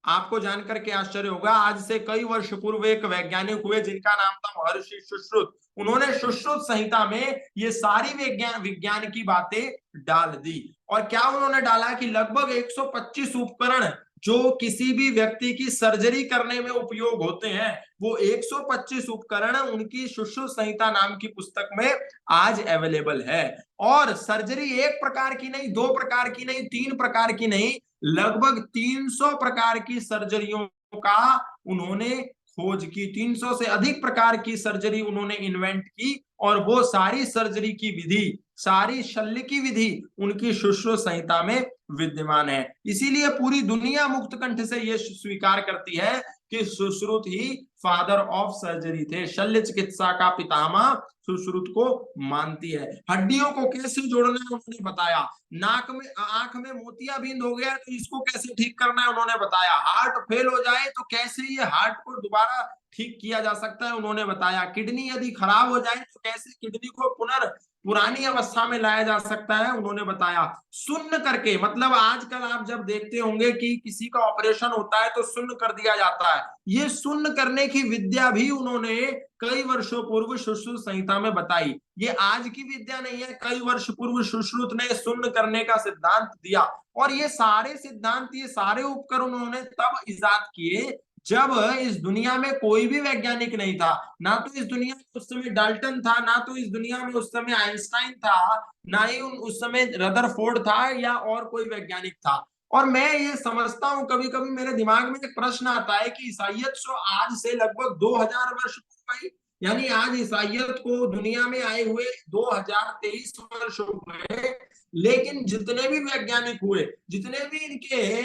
आपको जानकर के आश्चर्य होगा, आज से कई वर्ष पूर्व एक वैज्ञानिक हुए जिनका नाम था महर्षि सुश्रुत। उन्होंने सुश्रुत संहिता में ये सारी विज्ञान की बातें डाल दी। और क्या उन्होंने डाला कि लगभग 125 उपकरण जो किसी भी व्यक्ति की सर्जरी करने में उपयोग होते हैं, वो 125 उपकरण उनकी सुश्रुत संहिता नाम की पुस्तक में आज अवेलेबल है। और सर्जरी एक प्रकार की नहीं, दो प्रकार की नहीं, 3 प्रकार की नहीं, लगभग 300 प्रकार की सर्जरियों का उन्होंने खोज की। 300 से अधिक प्रकार की सर्जरी उन्होंने इन्वेंट की, और वो सारी सर्जरी की विधि, सारी शल्य की विधि उनकी सुश्रुत संहिता में विद्यमान है। इसीलिए पूरी दुनिया मुक्त कंठ से यह स्वीकार करती है कि सुश्रुत ही फादर ऑफ सर्जरी थे, शल्य चिकित्सा का पितामह सुश्रुत को मानती है। हड्डियों को कैसे जोड़ना है उन्होंने बताया, नाक में आंख में मोतियाबिंद हो गया तो इसको कैसे ठीक करना है उन्होंने बताया, हार्ट फेल हो जाए तो कैसे ये हार्ट को दोबारा ठीक किया जा सकता है उन्होंने बताया, किडनी यदि खराब हो जाए तो कैसे किडनी को पुरानी अवस्था में लाया जा सकता है उन्होंने बताया। सुन्न करके, मतलब आजकल आप जब देखते होंगे कि किसी का ऑपरेशन होता है तो सुन्न कर दिया जाता है, ये सुन्न करने की विद्या भी उन्होंने कई वर्षों पूर्व सुश्रुत संहिता में बताई। ये आज की विद्या नहीं है, कई वर्ष पूर्व सुश्रुत ने सुन्न करने का सिद्धांत दिया। और ये सारे सिद्धांत, ये सारे उपकरण उन्होंने तब इजाद किए जब इस दुनिया में कोई भी वैज्ञानिक नहीं था, ना तो इस दुनिया में उस समय डाल्टन था, ना तो इस दुनिया में उस समय आइंस्टाइन था, ना ही उस समय रदरफोर्ड था या और कोई वैज्ञानिक था। और मैं ये समझता हूं, कभी कभी मेरे दिमाग में एक प्रश्न आता है कि ईसाइयत सो आज से लगभग 2000 वर्ष पूर्व, यानी आज ईसाइयत को दुनिया में आए हुए 2023 वर्ष हुए, लेकिन जितने भी वैज्ञानिक हुए, जितने भी इनके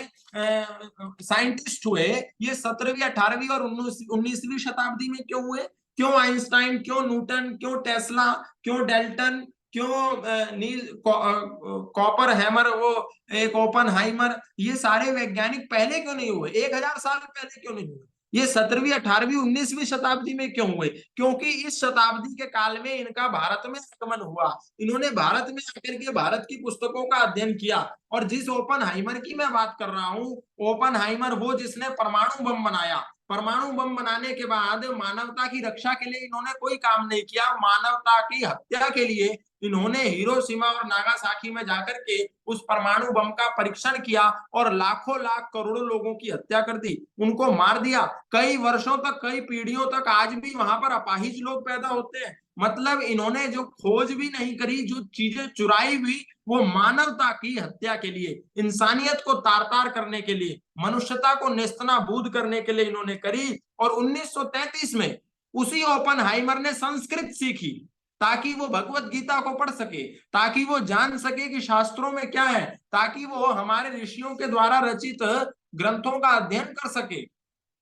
साइंटिस्ट हुए, ये 17वीं 18वीं और 19वीं शताब्दी में क्यों हुए? क्यों आइंस्टाइन, क्यों न्यूटन, क्यों टेस्ला, क्यों डेल्टन, क्यों नील कॉपर हैमर, वो एक ओपनहाइमर, ये सारे वैज्ञानिक पहले क्यों नहीं हुए? 1000 साल पहले क्यों नहीं हुए? ये 17वीं 18वीं 19वीं शताब्दी में क्यों हुए? क्योंकि इस शताब्दी के काल में इनका भारत में आगमन हुआ, इन्होंने भारत में आकर के भारत की पुस्तकों का अध्ययन किया। और जिस ओपनहाइमर की मैं बात कर रहा हूं, ओपनहाइमर वो जिसने परमाणु बम बनाया, परमाणु बम बनाने के बाद मानवता की रक्षा के लिए इन्होंने कोई काम नहीं किया, मानवता की हत्या के लिए इन्होंने हिरोशिमा और नागासाकी में जाकर के उस परमाणु बम का परीक्षण किया और लाखों लाख करोड़ों लोगों की हत्या कर दी, उनको मार दिया। कई वर्षों तक, कई पीढ़ियों तक आज भी वहां पर अपाहिज लोग पैदा होते हैं। मतलब इन्होंने जो खोज भी नहीं करी, जो चीजें चुराई भी, वो मानवता की हत्या के लिए, इंसानियत को तार तार करने के लिए, मनुष्यता को नेस्तनाबूद करने के लिए इन्होंने करी। और 1933 में उसी ओपनहाइमर ने संस्कृत सीखी ताकि वो भगवत गीता को पढ़ सके, ताकि वो जान सके कि शास्त्रों में क्या है, ताकि वो हमारे ऋषियों के द्वारा रचित ग्रंथों का अध्ययन कर सके।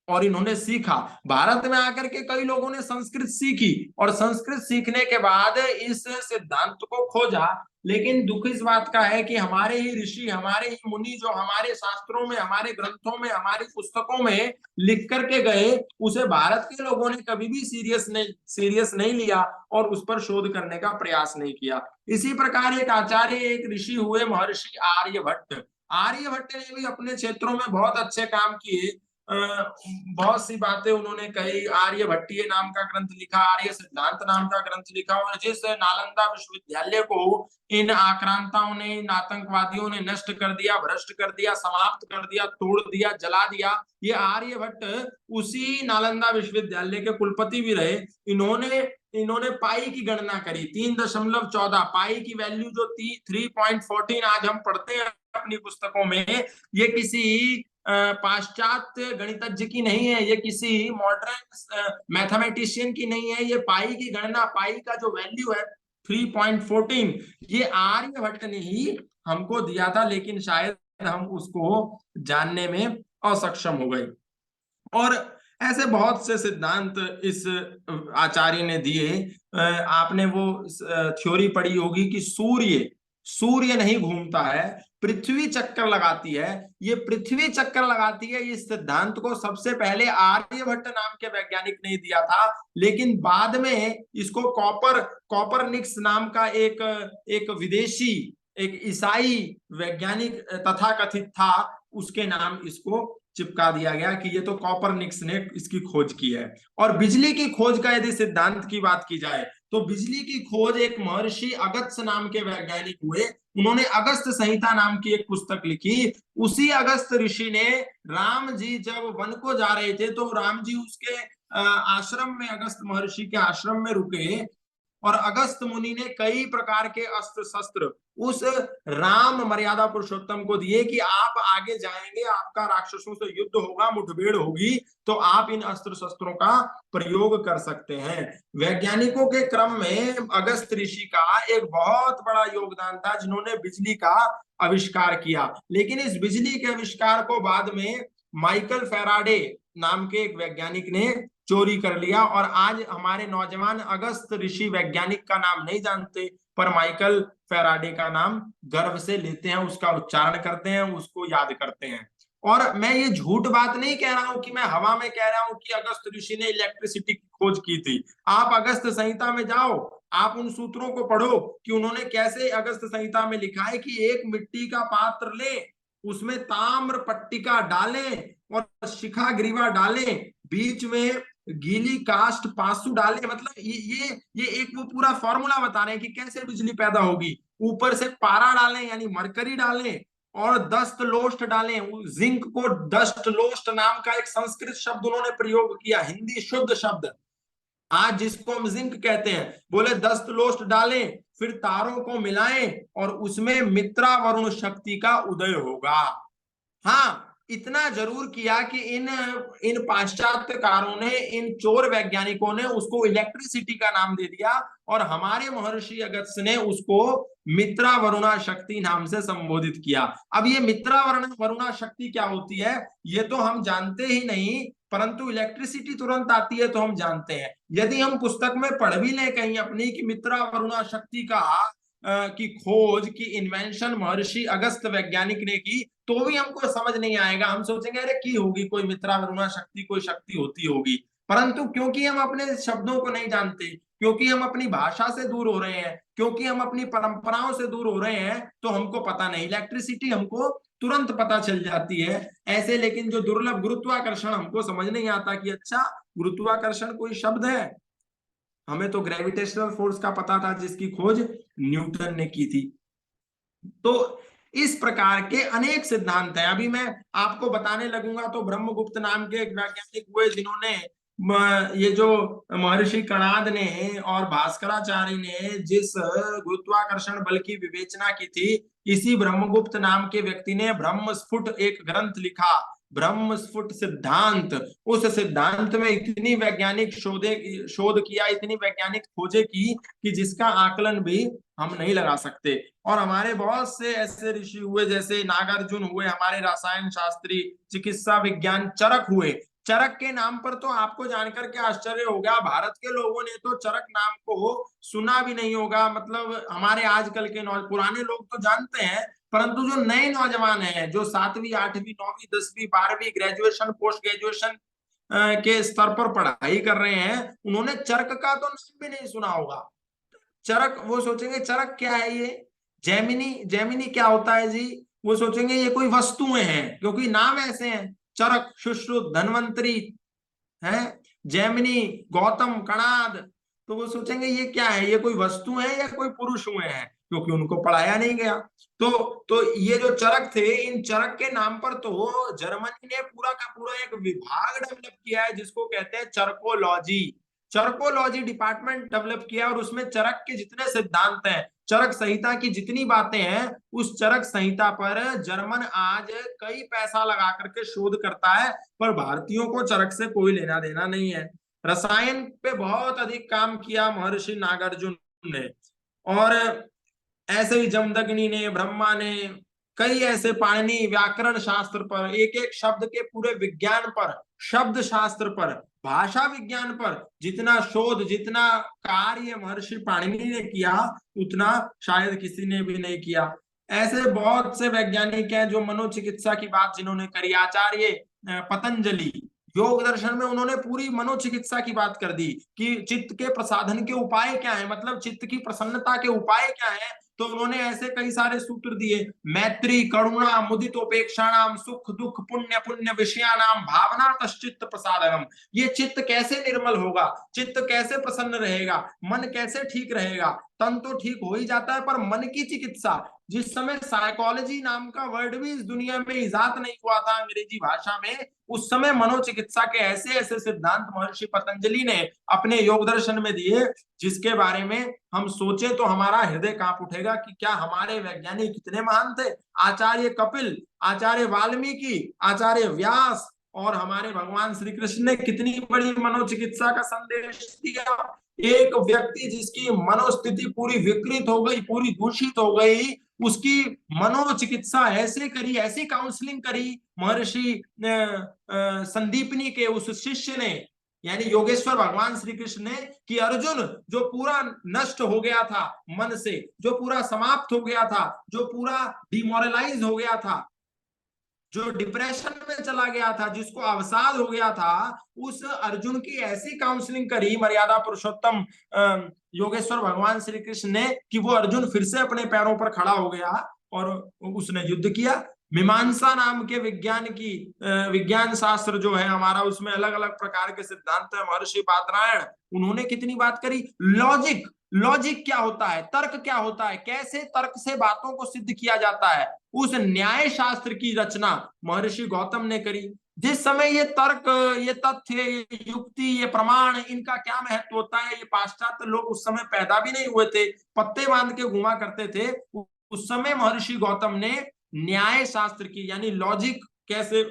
और इन्होंने सीखा, भारत में आकर के कई लोगों ने संस्कृत सीखी और संस्कृत सीखने के बाद इस सिद्धांत को खोजा। लेकिन दुख इस बात का है कि हमारे ही ऋषि, हमारे ही मुनि जो हमारे शास्त्रों में, हमारे ग्रंथों में, हमारी पुस्तकों में लिख करके गए, उसे भारत के लोगों ने कभी भी सीरियस नहीं लिया और उस पर शोध करने का प्रयास नहीं किया। इसी प्रकार एक आचार्य, एक ऋषि हुए महर्षि आर्यभट्ट। आर्यभट्ट ने भी अपने क्षेत्रों में बहुत अच्छे काम किए, बहुत सी बातें उन्होंने कही। आर्यभट्टीय नाम का ग्रंथ लिखा, आर्य सिद्धांत नाम का ग्रंथ लिखा, और जिस नालंदा विश्वविद्यालय को इन आक्रांताओं ने, इन आतंकवादियों ने नष्ट कर दिया, भ्रष्ट कर दिया, समाप्त कर दिया, तोड़ दिया, जला दिया, ये आर्यभट्ट उसी नालंदा विश्वविद्यालय के कुलपति भी रहे। इन्होंने पाई की गणना करी, 3.14 पाई की वैल्यू जो 3.14 आज हम पढ़ते हैं अपनी पुस्तकों में, ये किसी पाश्चात्य गणितज्ञ की नहीं है, ये किसी मॉडर्न मैथमेटिशियन की नहीं है। ये पाई की गणना, पाई का जो वैल्यू है 3.14, ये आर्यभट्ट ने ही हमको दिया था, लेकिन शायद हम उसको जानने में असक्षम हो गए। और ऐसे बहुत से सिद्धांत इस आचार्य ने दिए। आपने वो थ्योरी पढ़ी होगी कि सूर्य नहीं घूमता है, पृथ्वी चक्कर लगाती है। ये पृथ्वी चक्कर लगाती है, इस सिद्धांत को सबसे पहले आर्यभट्ट नाम के वैज्ञानिक ने दिया था, लेकिन बाद में इसको कॉपरनिकस नाम का एक विदेशी, एक ईसाई वैज्ञानिक तथाकथित था, उसके नाम इसको चिपका दिया गया कि ये तो कॉपरनिकस ने इसकी खोज की है। और बिजली की खोज का यदि सिद्धांत की बात की जाए तो बिजली की खोज एक महर्षि अगस्त्य नाम के वैज्ञानिक हुए। उन्होंने अगस्त्य संहिता नाम की एक पुस्तक लिखी। उसी अगस्त्य ऋषि ने, राम जी जब वन को जा रहे थे तो राम जी उसके आश्रम में, अगस्त्य महर्षि के आश्रम में रुके, और अगस्त मुनि ने कई प्रकार के अस्त्र शस्त्र उस राम मर्यादा पुरुषोत्तम को दिए कि आप आगे जाएंगे, आपका राक्षसों से युद्ध होगा, मुठभेड़ होगी, तो आप इन अस्त्र शस्त्रों का प्रयोग कर सकते हैं। वैज्ञानिकों के क्रम में अगस्त ऋषि का एक बहुत बड़ा योगदान था, जिन्होंने बिजली का आविष्कार किया। लेकिन इस बिजली के आविष्कार को बाद में माइकल फैराडे नाम के एक वैज्ञानिक ने चोरी कर लिया, और आज हमारे नौजवान अगस्त ऋषि वैज्ञानिक का नाम नहीं जानते, पर माइकल फैराडे का नाम गर्व से लेते हैं, उसका उच्चारण करते हैं, उसको याद करते हैं। और मैं ये झूठ बात नहीं कह रहा हूं कि मैं हवा में कह रहा हूं कि अगस्त ऋषि ने इलेक्ट्रिसिटी की खोज की थी। आप अगस्त संहिता में जाओ, आप उन सूत्रों को पढ़ो कि उन्होंने कैसे अगस्त संहिता में लिखा है कि एक मिट्टी का पात्र ले, उसमें ताम्र पट्टिका डालें और शिखा ग्रीवा डालें, बीच में गीली कास्ट पासु डालें। मतलब ये एक वो पूरा फॉर्मूला बता रहे हैं कि कैसे बिजली पैदा होगी। ऊपर से पारा डालें यानी मरकरी डालें, और दस्त लोस्ट डालें। जिंक को दस्त लोस्ट नाम का एक संस्कृत शब्द उन्होंने प्रयोग किया, हिंदी शुद्ध शब्द, आज जिसको हम जिंक कहते हैं। बोले दस्त लोस्ट डालें, फिर तारों को मिलाएं और उसमें मित्रा वरुण शक्ति का उदय होगा। हाँ, इतना जरूर किया कि इन पाश्चात्यकारों ने, इन चोर वैज्ञानिकों ने उसको इलेक्ट्रिसिटी का नाम दे दिया, और हमारे महर्षि अगस्त्य ने उसको मित्रा वरुणा शक्ति नाम से संबोधित किया। अब ये मित्रा वरुणा शक्ति क्या होती है ये तो हम जानते ही नहीं, परंतु इलेक्ट्रिसिटी तुरंत आती है तो हम जानते हैं। यदि हम पुस्तक में पढ़ भी लें कहीं अपनी कि मित्रा वरुणा शक्ति की खोज की इन्वेंशन महर्षि अगस्त वैज्ञानिक ने की, तो भी हमको समझ नहीं आएगा। हम सोचेंगे अरे की होगी कोई मित्रा वरुणा शक्ति, कोई शक्ति होती होगी। परंतु क्योंकि हम अपने शब्दों को नहीं जानते, क्योंकि हम अपनी भाषा से दूर हो रहे हैं, क्योंकि हम अपनी परंपराओं से दूर हो रहे हैं, तो हमको पता नहीं। इलेक्ट्रिसिटी हमको तुरंत पता चल जाती है ऐसे, लेकिन जो दुर्लभ गुरुत्वाकर्षण हमको समझ नहीं आता कि अच्छा गुरुत्वाकर्षण कोई शब्द है। हमें तो ग्रेविटेशनल फोर्स का पता था जिसकी खोज न्यूटन ने की थी। तो इस प्रकार के अनेक सिद्धांत हैं। अभी मैं आपको बताने लगूंगा तो ब्रह्मगुप्त नाम के एक वैज्ञानिक हुए, जिन्होंने ये जो महर्षि कणाद ने और भास्कराचार्य ने जिस गुरुत्वाकर्षण बल की विवेचना की थी, इसी ब्रह्मगुप्त नाम के व्यक्ति ने ब्रह्मस्फुट एक ग्रंथ लिखा, ब्रह्मस्फुट सिद्धांत। उस सिद्धांत में इतनी वैज्ञानिक शोध किया, इतनी वैज्ञानिक खोजें की कि जिसका आकलन भी हम नहीं लगा सकते। और हमारे बहुत से ऐसे ऋषि हुए, जैसे नागार्जुन हुए, हमारे रसायन शास्त्री, चिकित्सा विज्ञान चरक हुए। चरक के नाम पर तो आपको जानकर के आश्चर्य होगा, भारत के लोगों ने तो चरक नाम को सुना भी नहीं होगा। मतलब हमारे आजकल के पुराने लोग तो जानते हैं, परंतु जो नए नौजवान हैं, जो 7वीं 8वीं 9वीं 10वीं 12वीं ग्रेजुएशन पोस्ट ग्रेजुएशन के स्तर पर पढ़ाई कर रहे हैं, उन्होंने चरक का तो नाम भी नहीं सुना होगा। चरक, वो सोचेंगे चरक क्या है ये, जेमिनी क्या होता है जी, वो सोचेंगे ये कोई वस्तुएं हैं, क्योंकि नाम ऐसे हैं, चरक, सुश्रुत, धन्वंतरी है, जेमिनी, गौतम, कणाद, तो वो सोचेंगे ये क्या है, ये कोई वस्तु है या कोई पुरुष हुए हैं, क्योंकि उनको पढ़ाया नहीं गया। तो ये जो चरक थे, इन चरक के नाम पर तो जर्मनी ने पूरा का पूरा एक विभाग डेवलप किया है, जिसको कहते हैं चरकोलॉजी। चरकोलॉजी डिपार्टमेंट डेवलप किया, और उसमें चरक के जितने सिद्धांत हैं, चरक संहिता की जितनी बातें हैं, उस चरक संहिता पर जर्मन आज कई पैसा लगा करके शोध करता है, पर भारतीयों को चरक से कोई लेना देना नहीं है। रसायन पे बहुत अधिक काम किया महर्षि नागार्जुन ने, और ऐसे ही जमदग्नि ने, ब्रह्मा ने, कई ऐसे, पाणिनि व्याकरण शास्त्र पर, एक एक शब्द के पूरे विज्ञान पर, शब्द शास्त्र पर, भाषा विज्ञान पर जितना शोध, जितना कार्य महर्षि पाणिनि ने किया, उतना शायद किसी ने भी नहीं किया। ऐसे बहुत से वैज्ञानिक हैं जो मनोचिकित्सा की बात जिन्होंने करी। आचार्य पतंजलि योग दर्शन में उन्होंने पूरी मनोचिकित्सा की बात कर दी कि चित्त के प्रसाधन के उपाय क्या है, मतलब चित्त की प्रसन्नता के उपाय क्या है, तो उन्होंने ऐसे कई सारे सूत्र दिए, मैत्री करुणा मुदितोपेक्षाणाम सुख दुख पुण्य पुण्य विषयानाम भावना तश्चित्त प्रसादनम। ये चित्त कैसे निर्मल होगा, चित्त कैसे प्रसन्न रहेगा, मन कैसे ठीक रहेगा। तन तो ठीक हो ही जाता है, पर मन की चिकित्सा, जिस समय साइकोलॉजी नाम का वर्ड भी इस दुनिया में इजाद नहीं हुआ था अंग्रेजी भाषा में, उस समय मनोचिकित्सा के ऐसे ऐसे सिद्धांत महर्षि पतंजलि ने अपने योग दर्शन में दिए, जिसके बारे में हम सोचे तो हमारा हृदय कांप उठेगा कि क्या हमारे वैज्ञानिक कितने महान थे। आचार्य कपिल, आचार्य वाल्मीकि, आचार्य व्यास और हमारे भगवान श्री कृष्ण ने कितनी बड़ी मनोचिकित्सा का संदेश दिया। एक व्यक्ति जिसकी मनोस्थिति पूरी विकृत हो गई, पूरी दूषित हो गई, उसकी मनोचिकित्सा ऐसे करी, ऐसी काउंसलिंग करी महर्षि संदीपनी के उस शिष्य ने, यानी योगेश्वर भगवान श्री कृष्ण ने, कि अर्जुन जो पूरा नष्ट हो गया था मन से, जो पूरा समाप्त हो गया था, जो पूरा डिमोरलाइज हो गया था, जो डिप्रेशन में चला गया था, जिसको अवसाद हो गया था, उस अर्जुन की ऐसी काउंसलिंग करी मर्यादा पुरुषोत्तम योगेश्वर भगवान श्री कृष्ण ने कि वो अर्जुन फिर से अपने पैरों पर खड़ा हो गया और उसने युद्ध किया। मीमांसा नाम के विज्ञान शास्त्र जो है हमारा, उसमें अलग अलग प्रकार के सिद्धांत है। महर्षि बादरायण, उन्होंने कितनी बात करी। लॉजिक क्या होता है, तर्क क्या होता है, कैसे तर्क से बातों को सिद्ध किया जाता है, उस न्याय शास्त्र की रचना महर्षि गौतम ने करी। जिस समय ये तर्क, ये तथ्य, ये युक्ति, ये प्रमाण, इनका क्या महत्व होता है, ये पाश्चात्य लोग उस समय पैदा भी नहीं हुए थे, पत्ते बांध के घुमा करते थे। उस समय महर्षि गौतम ने न्याय शास्त्र की, यानी लॉजिक कैसे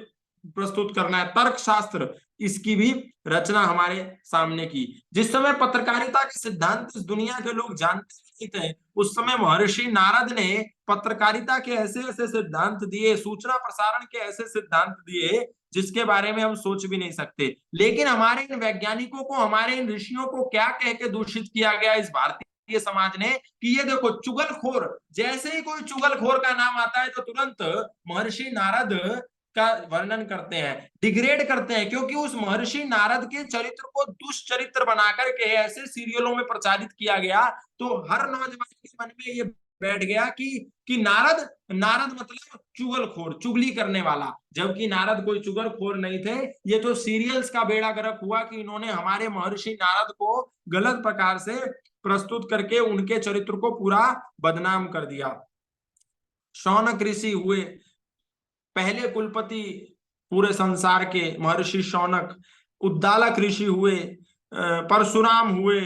प्रस्तुत करना है, तर्क शास्त्र, इसकी भी रचना हमारे सामने की। जिस समय पत्रकारिता के सिद्धांत इस दुनिया के लोग जानते नहीं थे, उस समय महर्षि नारद ने पत्रकारिता के ऐसे ऐसे सिद्धांत दिए, सूचना प्रसारण के ऐसे सिद्धांत दिए जिसके बारे में हम सोच भी नहीं सकते। लेकिन हमारे इन वैज्ञानिकों को, हमारे इन ऋषियों को क्या कह के दूषित किया गया इस भारतीय समाज ने, कि ये देखो चुगलखोर, जैसे ही कोई चुगलखोर का नाम आता है तो तुरंत महर्षि नारद का वर्णन करते हैं, डिग्रेड करते हैं, क्योंकि उस महर्षि नारद के चरित्र को दुष्चरित्र बनाकर के ऐसे सीरियलों में प्रचारित किया गया, तो हर नौजवान के मन में ये बैठ गया कि नारद मतलब चुगलखोर, चुगली करने वाला, जबकि नारद कोई चुगलखोर नहीं थे। ये तो सीरियल्स का बेड़ा गर्क हुआ कि इन्होंने हमारे महर्षि नारद को गलत प्रकार से प्रस्तुत करके उनके चरित्र को पूरा बदनाम कर दिया। शौनक ऋषि हुए पहले कुलपति पूरे संसार के, महर्षि शौनक। उद्दालक ऋषि हुए, परशुराम हुए,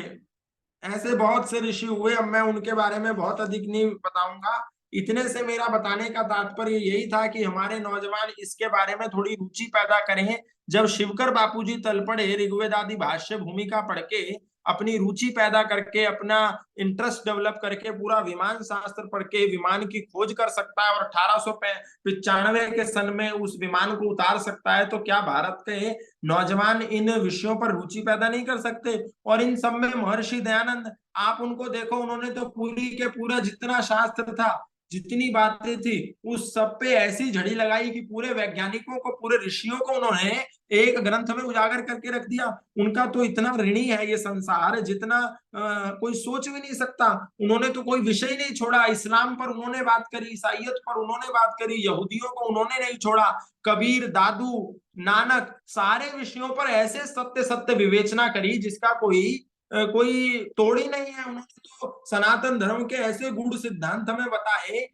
ऐसे बहुत से ऋषि हुए। अब मैं उनके बारे में बहुत अधिक नहीं बताऊंगा। इतने से मेरा बताने का तात्पर्य यही था कि हमारे नौजवान इसके बारे में थोड़ी रुचि पैदा करें। जब शिवकर बापूजी तलपड़े ऋग्वेद आदि भाष्य भूमिका पढ़ के अपनी रुचि पैदा करके, अपना इंटरेस्ट डेवलप करके पूरा विमान शास्त्र पढ़ के विमान की खोज कर सकता है और 1895 के सन में उस विमान को उतार सकता है, तो क्या भारत के नौजवान इन विषयों पर रुचि पैदा नहीं कर सकते? और इन सब में महर्षि दयानंद, आप उनको देखो, उन्होंने तो पूरी के पूरा जितना शास्त्र था, जितनी बातें थी, उस सब पे ऐसी झड़ी लगाई कि पूरे वैज्ञानिकों को, पूरे ऋषियों को उन्होंने एक ग्रंथ में उजागर करके रख दिया। उनका तो इतना ऋणी है ये संसार, जितना कोई सोच भी नहीं सकता। उन्होंने तो कोई विषय नहीं छोड़ा। इस्लाम पर उन्होंने बात करी, ईसाइयत पर उन्होंने बात करी, यहूदियों को उन्होंने नहीं छोड़ा, कबीर, दादू, नानक, सारे विषयों पर ऐसे सत्य सत्य विवेचना करी जिसका कोई तोड़ ही नहीं है। उन्होंने तो सनातन धर्म के ऐसे गूढ़ सिद्धांत हमें बताए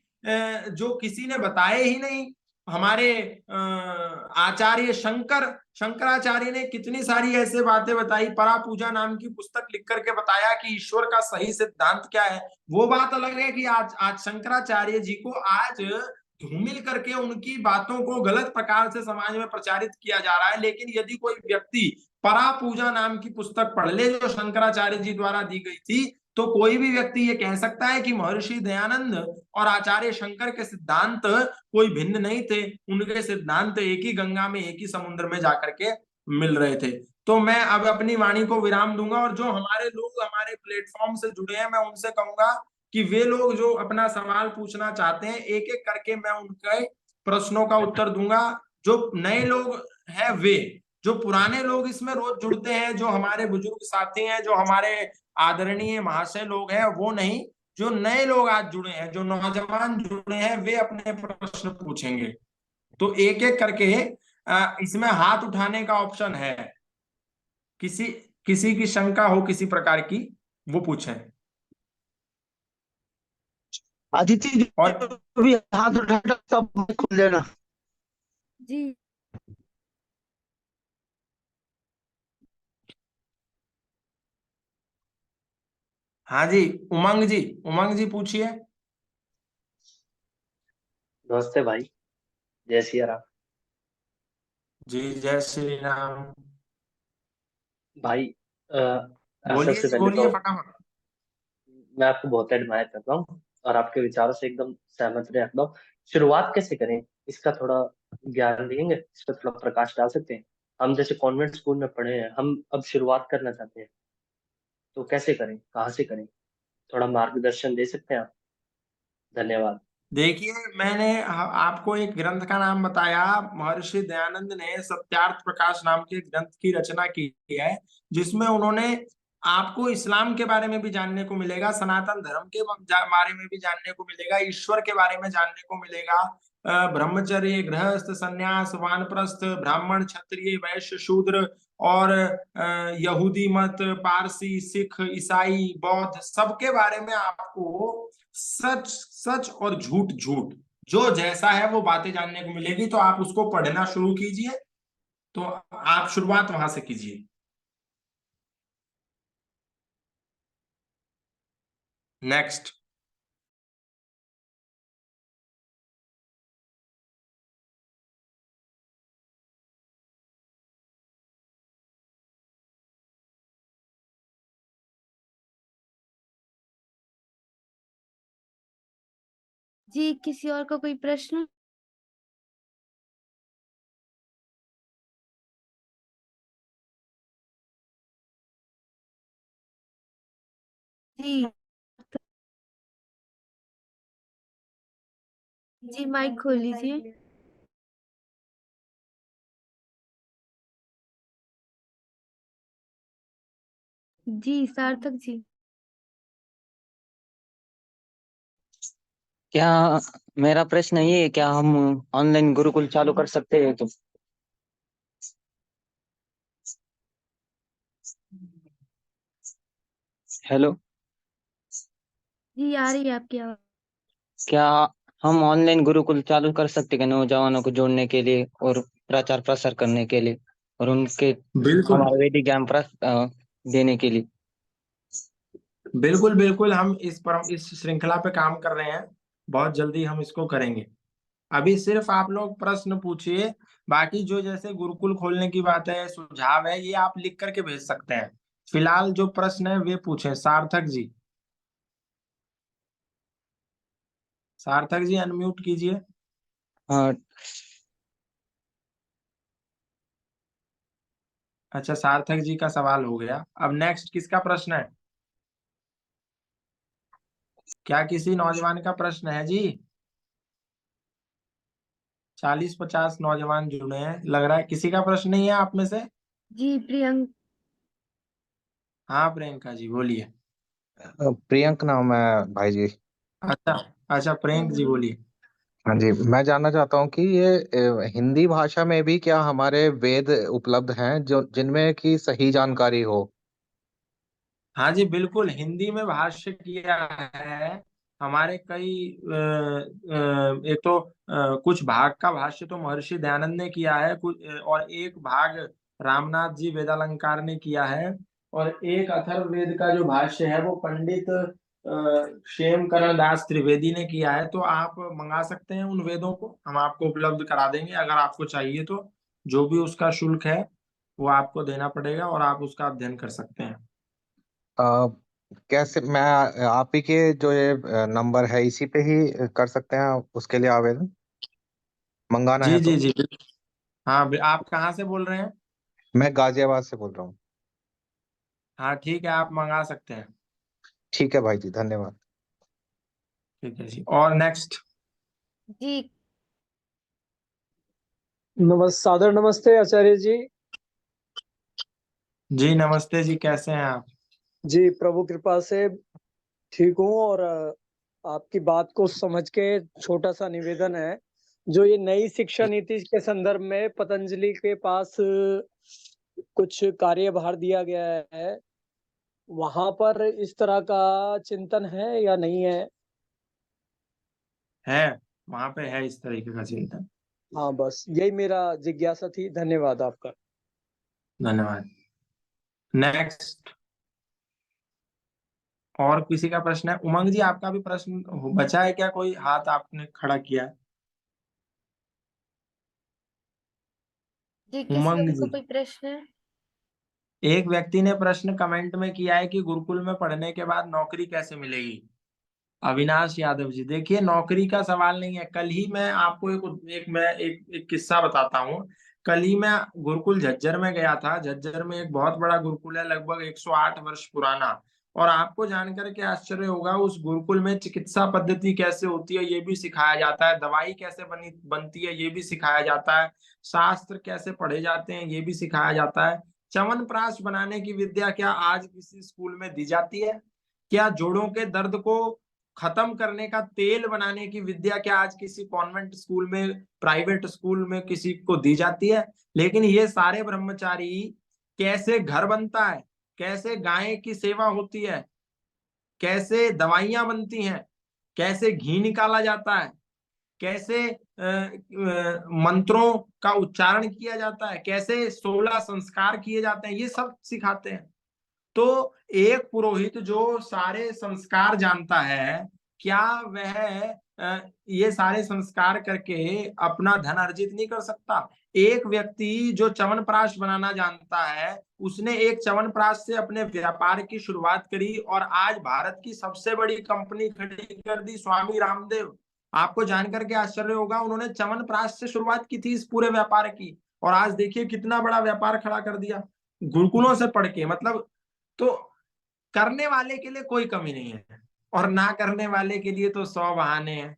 जो किसी ने बताए ही नहीं। हमारे आचार्य शंकराचार्य ने कितनी सारी ऐसे बातें बताई। परा पूजा नाम की पुस्तक लिख करके बताया कि ईश्वर का सही सिद्धांत क्या है। वो बात अलग है कि आज शंकराचार्य जी को आज धूमिल करके उनकी बातों को गलत प्रकार से समाज में प्रचारित किया जा रहा है। लेकिन यदि कोई व्यक्ति परा पूजा नाम की पुस्तक पढ़ ले जो शंकराचार्य जी द्वारा दी गई थी, तो कोई भी व्यक्ति ये कह सकता है कि महर्षि दयानंद और आचार्य शंकर के सिद्धांत कोई भिन्न नहीं थे। उनके सिद्धांत एक ही गंगा में, एक ही समुद्र में जाकर के मिल रहे थे। तो मैं अब अपनी वाणी को विराम दूंगा, और जो हमारे लोग हमारे प्लेटफॉर्म से जुड़े हैं, मैं उनसे कहूंगा कि वे लोग जो अपना सवाल पूछना चाहते हैं, एक एक करके मैं उनके प्रश्नों का उत्तर दूंगा। जो नए लोग हैं वे, जो पुराने लोग इसमें रोज जुड़ते हैं, जो हमारे बुजुर्ग साथी हैं, जो हमारे आदरणीय महाशय लोग हैं, वो नहीं, जो नए लोग आज जुड़े हैं, जो नौजवान जुड़े हैं, वे अपने प्रश्न पूछेंगे। तो एक एक करके इसमें हाथ उठाने का ऑप्शन है। किसी किसी की शंका हो किसी प्रकार की, वो पूछें। अदिति और जो भी हाथ उठाना सब मुंह खोल लेना। जी। हाँ जी, उमंग जी, उमंग जी पूछिए। नमस्ते भाई। जय सिया राम। जी जय श्री राम। भाई बोलिए सबसे जी, पहले बोलिए तो फटाफट। मैं आपको बहुत एडमायर करता हूँ और आपके विचारों से एकदम सहमत रखता हूँ। शुरुआत कैसे करें, इसका थोड़ा ज्ञान देंगे, इस पर थोड़ा प्रकाश डाल सकते हैं। हम जैसे कॉन्वेंट स्कूल में पढ़े हैं, हम अब शुरुआत करना चाहते हैं, तो कैसे करें, कहाँ से करें? थोड़ा मार्गदर्शन दे सकते हैं आप? धन्यवाद। देखिए, मैंने आपको एक ग्रंथ का नाम बताया। महर्षि दयानंद ने सत्यार्थ प्रकाश नाम के ग्रंथ की रचना की है, जिसमें उन्होंने आपको इस्लाम के बारे में भी जानने को मिलेगा, सनातन धर्म के बारे में भी जानने को मिलेगा, ईश्वर के बारे में जानने को मिलेगा, ब्रह्मचर्य, गृहस्थ, सन्यास, वानप्रस्थ, ब्राह्मण, क्षत्रिय, वैश्य, शूद्र और यहूदी मत, पारसी, सिख, ईसाई, बौद्ध, सबके बारे में आपको सच सच और झूठ झूठ, जो जैसा है वो बातें जानने को मिलेगी। तो आप उसको पढ़ना शुरू कीजिए। तो आप शुरुआत वहां से कीजिए। नेक्स्ट। जी, किसी और का कोई प्रश्न? जी। जी, माइक खोल लीजिए। जी, सार्थक जी। क्या मेरा प्रश्न ये है, क्या हम ऑनलाइन गुरुकुल चालू कर सकते हैं? तो हेलो, जी, आ रही है आपकी आवाज। क्या हम ऑनलाइन गुरुकुल चालू कर सकते हैं नौजवानों को जोड़ने के लिए और प्रचार प्रसार करने के लिए और उनके बिल्कुल हमारे वैदिक ज्ञान देने के लिए? बिल्कुल बिल्कुल, हम इस श्रृंखला पे काम कर रहे हैं। बहुत जल्दी हम इसको करेंगे। अभी सिर्फ आप लोग प्रश्न पूछिए। बाकी जो जैसे गुरुकुल खोलने की बात है, सुझाव है, ये आप लिख करके भेज सकते हैं। फिलहाल जो प्रश्न है वे पूछें। सार्थक जी, सार्थक जी अनम्यूट कीजिए। हाँ, अच्छा, सार्थक जी का सवाल हो गया। अब नेक्स्ट किसका प्रश्न है? क्या किसी नौजवान का प्रश्न है जी? 40-50 नौजवान जुड़े हैं, लग रहा है किसी का प्रश्न नहीं है आप में से। जी, प्रियंक। हाँ प्रियंका जी बोलिए। प्रियंक नाम है भाई जी। अच्छा अच्छा, प्रियंक जी बोलिए। हाँ जी, मैं जानना चाहता हूँ कि ये हिंदी भाषा में भी क्या हमारे वेद उपलब्ध हैं जो जिनमें की सही जानकारी हो? हाँ जी बिल्कुल, हिंदी में भाष्य किया है। हमारे कई एक तो कुछ भाग का भाष्य तो महर्षि दयानंद ने किया है, कुछ और एक भाग रामनाथ जी वेदालंकार ने किया है। और एक अथर्ववेद का जो भाष्य है वो पंडित क्षेमकरण दास त्रिवेदी ने किया है। तो आप मंगा सकते हैं उन वेदों को, हम आपको उपलब्ध करा देंगे अगर आपको चाहिए तो। जो भी उसका शुल्क है वो आपको देना पड़ेगा और आप उसका अध्ययन कर सकते हैं। अ, कैसे मैं आप ही के जो ये नंबर है इसी पे ही कर सकते हैं उसके लिए आवेदन मंगाना जी है जी तो? जी बिल्कुल। हाँ आप कहाँ से बोल रहे हैं? मैं गाजियाबाद से बोल रहा हूँ। हाँ ठीक है, आप मंगा सकते हैं। ठीक है भाई जी, धन्यवाद। ठीक है जी, और नेक्स्ट। जी। सादर नमस्ते आचार्य जी। जी नमस्ते जी, कैसे हैं आप? जी, प्रभु कृपा से ठीक हूँ। और आपकी बात को समझ के छोटा सा निवेदन है, जो ये नई शिक्षा नीति के संदर्भ में पतंजलि के पास कुछ कार्यभार दिया गया है, वहां पर इस तरह का चिंतन है या नहीं है? है, वहां पे है इस तरीके का चिंतन। हाँ, बस यही मेरा जिज्ञासा थी। धन्यवाद आपका। धन्यवाद। नेक्स्ट, और किसी का प्रश्न है? उमंग जी, आपका भी प्रश्न बचा है क्या? कोई हाथ आपने खड़ा किया है? जी, किसी उमंग और को जी, कोई प्रश्न है? एक व्यक्ति ने प्रश्न कमेंट में किया है कि गुरुकुल में पढ़ने के बाद नौकरी कैसे मिलेगी। अविनाश यादव जी, देखिए नौकरी का सवाल नहीं है। कल ही मैं आपको एक किस्सा बताता हूँ। कल ही मैं गुरुकुल झज्जर में गया था। झज्जर में एक बहुत बड़ा गुरुकुल है, लगभग 108 वर्ष पुराना। और आपको जानकर के आश्चर्य होगा, उस गुरुकुल में चिकित्सा पद्धति कैसे होती है ये भी सिखाया जाता है, दवाई कैसे बनती है ये भी सिखाया जाता है, शास्त्र कैसे पढ़े जाते हैं ये भी सिखाया जाता है। च्यवनप्राश बनाने की विद्या क्या आज किसी स्कूल में दी जाती है? क्या जोड़ों के दर्द को खत्म करने का तेल बनाने की विद्या क्या आज किसी कॉन्वेंट स्कूल में, प्राइवेट स्कूल में किसी को दी जाती है? लेकिन ये सारे ब्रह्मचारी, कैसे घर बनता है, कैसे गाय की सेवा होती है, कैसे दवाइयां बनती हैं, कैसे घी निकाला जाता है, कैसे मंत्रों का उच्चारण किया जाता है, कैसे 16 संस्कार किए जाते हैं, ये सब सिखाते हैं। तो एक पुरोहित जो सारे संस्कार जानता है, क्या वह ये सारे संस्कार करके अपना धन अर्जित नहीं कर सकता? एक व्यक्ति जो च्यवनप्राश बनाना जानता है, उसने एक च्यवनप्राश से अपने व्यापार की शुरुआत करी और आज भारत की सबसे बड़ी कंपनी खड़ी कर दी, स्वामी रामदेव। आपको जानकर के आश्चर्य होगा, उन्होंने च्यवनप्राश से शुरुआत की थी इस पूरे व्यापार की, और आज देखिए कितना बड़ा व्यापार खड़ा कर दिया गुरुकुलों से पढ़ के। मतलब, तो करने वाले के लिए कोई कमी नहीं है, और ना करने वाले के लिए तो 100 बहाने हैं।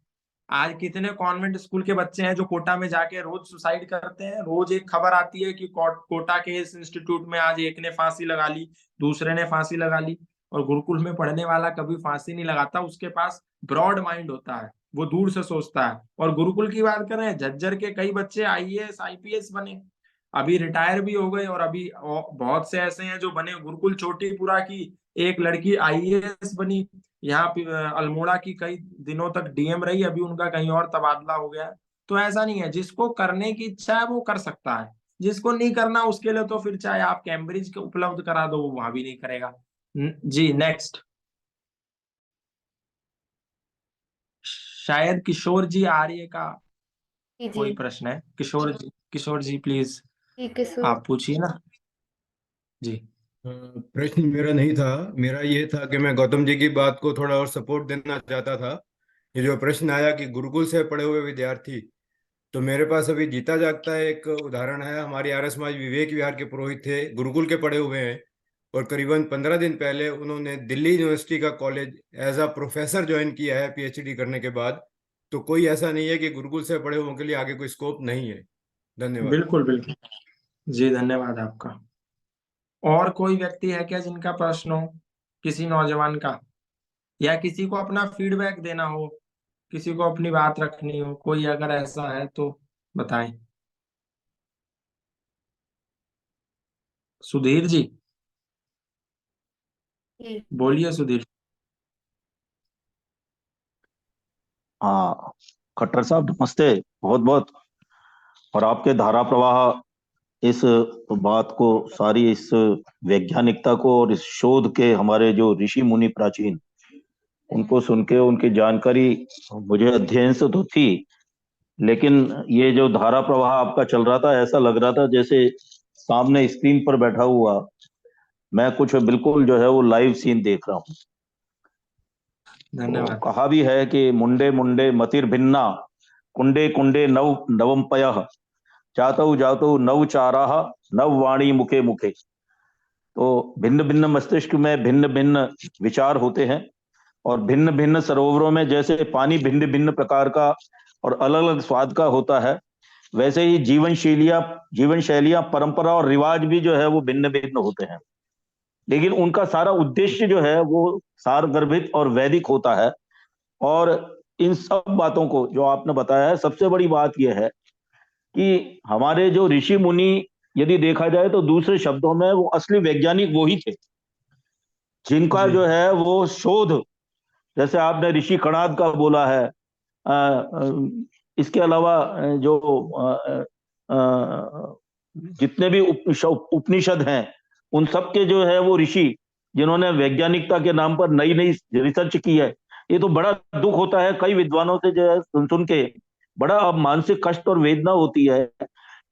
आज कितने कॉन्वेंट स्कूल के बच्चे हैं जो कोटा में जाके रोज सुसाइड करते हैं। रोज एक खबर आती है कि कोटा के इस इंस्टीट्यूट में आज एक ने फांसी लगा ली, दूसरे ने फांसी लगा ली। और गुरुकुल में पढ़ने वाला कभी फांसी नहीं लगाता, उसके पास ब्रॉड माइंड होता है, वो दूर से सोचता है। और गुरुकुल की बात करें, झज्जर के कई बच्चे आईएएस आईपीएस बने, अभी रिटायर भी हो गए, और अभी बहुत से ऐसे हैं जो बने। गुरुकुल चोटीपुरा की एक लड़की आईएएस बनी, यहाँ पे अल्मोड़ा की कई दिनों तक डीएम रही, अभी उनका कहीं और तबादला हो गया। तो ऐसा नहीं है, जिसको करने की इच्छा है वो कर सकता है, जिसको नहीं करना उसके लिए तो फिर चाहे आप कैम्ब्रिज के उपलब्ध करा दो, वो वहां भी नहीं करेगा। जी नेक्स्ट, शायद किशोर जी आर्य का जी कोई जी प्रश्न है। किशोर जी प्लीज जी, किशोर। आप पूछिए ना जी। प्रश्न मेरा नहीं था। मेरा ये था कि मैं गौतम जी की बात को थोड़ा और सपोर्ट देना चाहता था। ये जो प्रश्न आया कि गुरुकुल से पढ़े हुए विद्यार्थी, तो मेरे पास अभी जीता जागता है एक उदाहरण है। हमारे आर्य समाज विवेक विहार के पुरोहित थे, गुरुकुल के पढ़े हुए हैं, और करीबन 15 दिन पहले उन्होंने दिल्ली यूनिवर्सिटी का college as a professor join किया है पीएचडी करने के बाद। तो कोई ऐसा नहीं है कि गुरुकुल से पढ़े हुए के लिए आगे कोई स्कोप नहीं है। धन्यवाद। बिल्कुल बिल्कुल जी, धन्यवाद आपका। और कोई व्यक्ति है क्या जिनका प्रश्न हो, किसी नौजवान का, या किसी को अपना फीडबैक देना हो, किसी को अपनी बात रखनी हो, कोई अगर ऐसा है तो बताएं। सुधीर जी, जी बोलिए सुधीर। हाँ, खट्टर साहब नमस्ते, बहुत बहुत। और आपके धारा प्रवाह इस बात को, सारी इस वैज्ञानिकता को और इस शोध के हमारे जो ऋषि मुनि प्राचीन, उनको सुन के उनकी जानकारी मुझे अध्ययन से तो थी, लेकिन ये जो धारा प्रवाह आपका चल रहा था, ऐसा लग रहा था जैसे सामने स्क्रीन पर बैठा हुआ मैं कुछ बिल्कुल जो है वो लाइव सीन देख रहा हूँ। तो धन्यवाद। कहा भी है कि मुंडे मुंडे मतिर भिन्ना, कुंडे कुंडे नव नवम्पयः, जातौ जातौ नव चाराः, नव वाणी मुखे मुखे। तो भिन्न भिन्न मस्तिष्क में भिन्न भिन्न विचार होते हैं, और भिन्न भिन्न सरोवरों में जैसे पानी भिन्न भिन्न प्रकार का और अलग अलग स्वाद का होता है, वैसे ही जीवन शैलियां, परंपरा और रिवाज भी जो है वो भिन्न भिन्न होते हैं। लेकिन उनका सारा उद्देश्य जो है वो सारगर्भित और वैदिक होता है। और इन सब बातों को जो आपने बताया है, सबसे बड़ी बात यह है कि हमारे जो ऋषि मुनि, यदि देखा जाए तो दूसरे शब्दों में वो असली वैज्ञानिक वो ही थे जिनका जी जो है वो शोध, जैसे आपने ऋषि कणाद का बोला है, इसके अलावा जो जितने भी उपनिषद हैं, उन सब के जो है वो ऋषि जिन्होंने वैज्ञानिकता के नाम पर नई नई रिसर्च की है। ये तो बड़ा दुख होता है कई विद्वानों से जो है सुन सुन के, बड़ा अब मानसिक कष्ट और वेदना होती है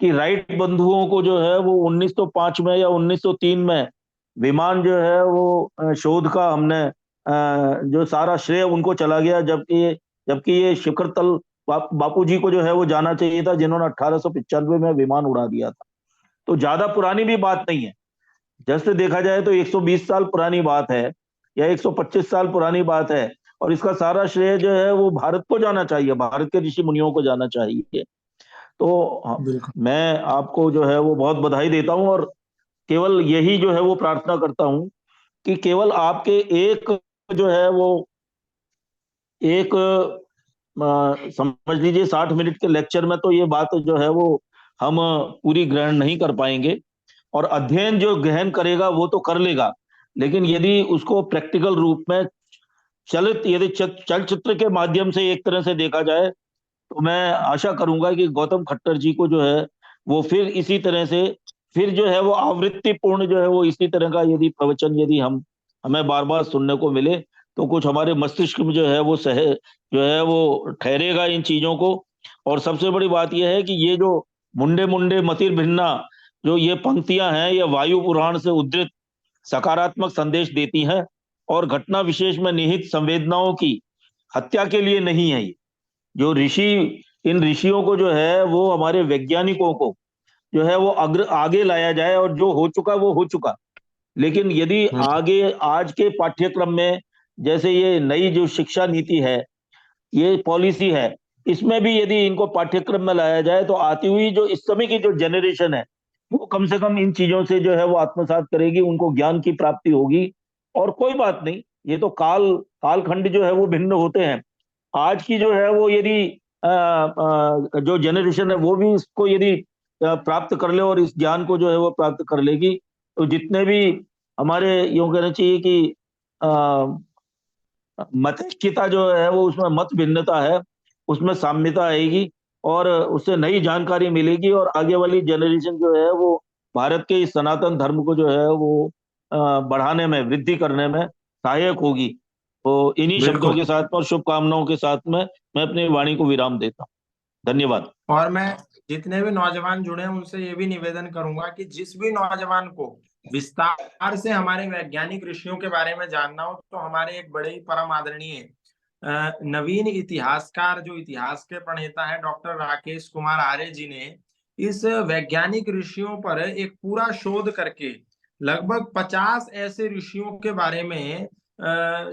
कि राइट बंधुओं को जो है वो 1905 में या 1903 में विमान जो है वो शोध का हमने जो सारा श्रेय उनको चला गया, जबकि ये शिखर तल बापू जी को जो है वो जाना चाहिए था, जिन्होंने 1895 में विमान उड़ा दिया था। तो ज्यादा पुरानी भी बात नहीं है, जैसे देखा जाए तो 120 साल पुरानी बात है या 125 साल पुरानी बात है, और इसका सारा श्रेय जो है वो भारत को जाना चाहिए, भारत के ऋषि मुनियों को जाना चाहिए। तो बिल्कुल। मैं आपको जो है वो बहुत बधाई देता हूं, और केवल यही जो है वो प्रार्थना करता हूं कि केवल आपके एक जो है वो एक समझ लीजिए 60 मिनट के लेक्चर में तो ये बात जो है वो हम पूरी ग्रहण नहीं कर पाएंगे, और अध्ययन जो गहन करेगा वो तो कर लेगा, लेकिन यदि उसको प्रैक्टिकल रूप में यदि चलचित्र के माध्यम से एक तरह से देखा जाए, तो मैं आशा करूंगा कि गौतम खट्टर जी को जो है वो फिर इसी तरह से, फिर जो है वो आवृत्ति पूर्ण जो है वो इसी तरह का यदि प्रवचन यदि हमें बार बार सुनने को मिले, तो कुछ हमारे मस्तिष्क में जो है वो जो है वो ठहरेगा इन चीजों को। और सबसे बड़ी बात यह है कि ये जो मुंडे मुंडे मतिर भिन्ना जो ये पंक्तियां हैं, ये वायु पुराण से उद्धृत सकारात्मक संदेश देती हैं, और घटना विशेष में निहित संवेदनाओं की हत्या के लिए नहीं है। ये जो इन ऋषियों को जो है वो हमारे वैज्ञानिकों को जो है वो आगे लाया जाए, और जो हो चुका वो हो चुका, लेकिन यदि आगे आज के पाठ्यक्रम में, जैसे ये नई जो शिक्षा नीति है, ये पॉलिसी है, इसमें भी यदि इनको पाठ्यक्रम में लाया जाए तो आती हुई जो इस समय की जो जनरेशन है वो कम से कम इन चीजों से जो है वो आत्मसात करेगी, उनको ज्ञान की प्राप्ति होगी। और कोई बात नहीं, ये तो कालखंड जो है वो भिन्न होते हैं। आज की जो है वो यदि जो जनरेशन है वो भी इसको यदि प्राप्त कर ले और इस ज्ञान को जो है वो प्राप्त कर लेगी, तो जितने भी हमारे यूं कहना चाहिए कि मतैक्यता जो है वो उसमें मत भिन्नता है, उसमें साम्यता आएगी, और उससे नई जानकारी मिलेगी, और आगे वाली जनरेशन जो है वो भारत के इस सनातन धर्म को जो है वो बढ़ाने में, वृद्धि करने में सहायक होगी। तो इन्हीं शब्दों के साथ और शुभकामनाओं के साथ में मैं अपनी वाणी को विराम देता हूँ। धन्यवाद। और मैं जितने भी नौजवान जुड़े हैं उनसे ये भी निवेदन करूंगा कि जिस भी नौजवान को विस्तार से हमारे वैज्ञानिक ऋषियों के बारे में जानना हो, तो हमारे एक बड़े ही परम आदरणीय नवीन इतिहासकार, जो इतिहास के प्रणेता है, डॉक्टर राकेश कुमार आर्य जी ने इस वैज्ञानिक ऋषियों पर एक पूरा शोध करके लगभग 50 ऐसे ऋषियों के बारे में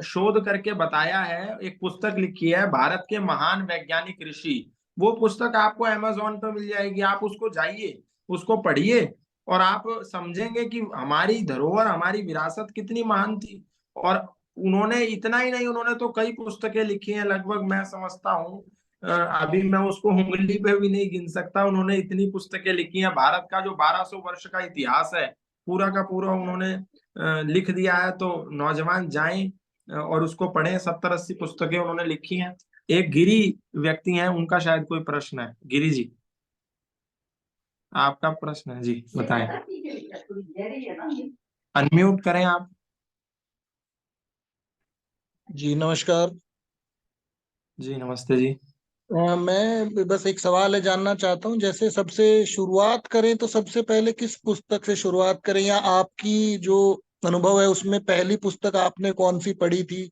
शोध करके बताया है। एक पुस्तक लिखी है, भारत के महान वैज्ञानिक ऋषि। वो पुस्तक आपको अमेज़न पे मिल जाएगी, आप उसको जाइए, उसको पढ़िए, और आप समझेंगे कि हमारी धरोहर, हमारी विरासत कितनी महान थी। और उन्होंने इतना ही नहीं, उन्होंने तो कई पुस्तकें लिखी हैं, लगभग मैं समझता हूँ अभी मैं उसको उंगली पे भी नहीं गिन सकता, उन्होंने इतनी पुस्तकें लिखी हैं। भारत का जो 1200 वर्ष का इतिहास है पूरा का पूरा उन्होंने लिख दिया है। तो नौजवान जाएं और उसको पढ़ें, 70-80 पुस्तकें उन्होंने लिखी हैं। एक गिरी व्यक्ति हैं, उनका शायद कोई प्रश्न है। गिरी जी, आपका प्रश्न है जी, बताएं। अनम्यूट करें आप। जी नमस्कार। जी नमस्ते जी। मैं बस एक सवाल है, जानना चाहता हूँ, जैसे सबसे शुरुआत करें तो सबसे पहले किस पुस्तक से शुरुआत करें, या आपकी जो अनुभव है उसमें पहली पुस्तक आपने कौन सी पढ़ी थी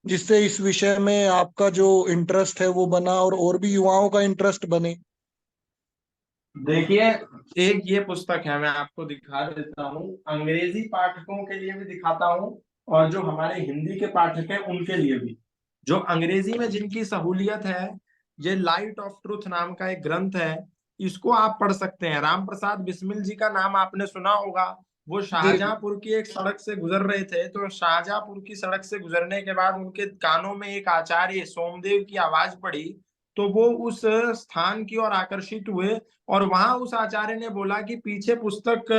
जिससे इस विषय में आपका जो इंटरेस्ट है वो बना और भी युवाओं का इंटरेस्ट बने? देखिए, एक ये पुस्तक है, मैं आपको दिखा देता हूँ, अंग्रेजी पाठकों के लिए भी दिखाता हूँ और जो हमारे हिंदी के पाठक हैं उनके लिए भी। जो अंग्रेजी में जिनकी सहूलियत है, ये लाइट ऑफ ट्रूथ नाम का एक ग्रंथ है, इसको आप पढ़ सकते हैं। राम प्रसाद बिस्मिल जी का नाम आपने सुना होगा, वो शाहजहांपुर की एक सड़क से गुजर रहे थे, तो शाहजहांपुर की सड़क से गुजरने के बाद उनके कानों में एक आचार्य सोमदेव की आवाज पड़ी, तो वो उस स्थान की ओर आकर्षित हुए और वहां उस आचार्य ने बोला कि पीछे पुस्तक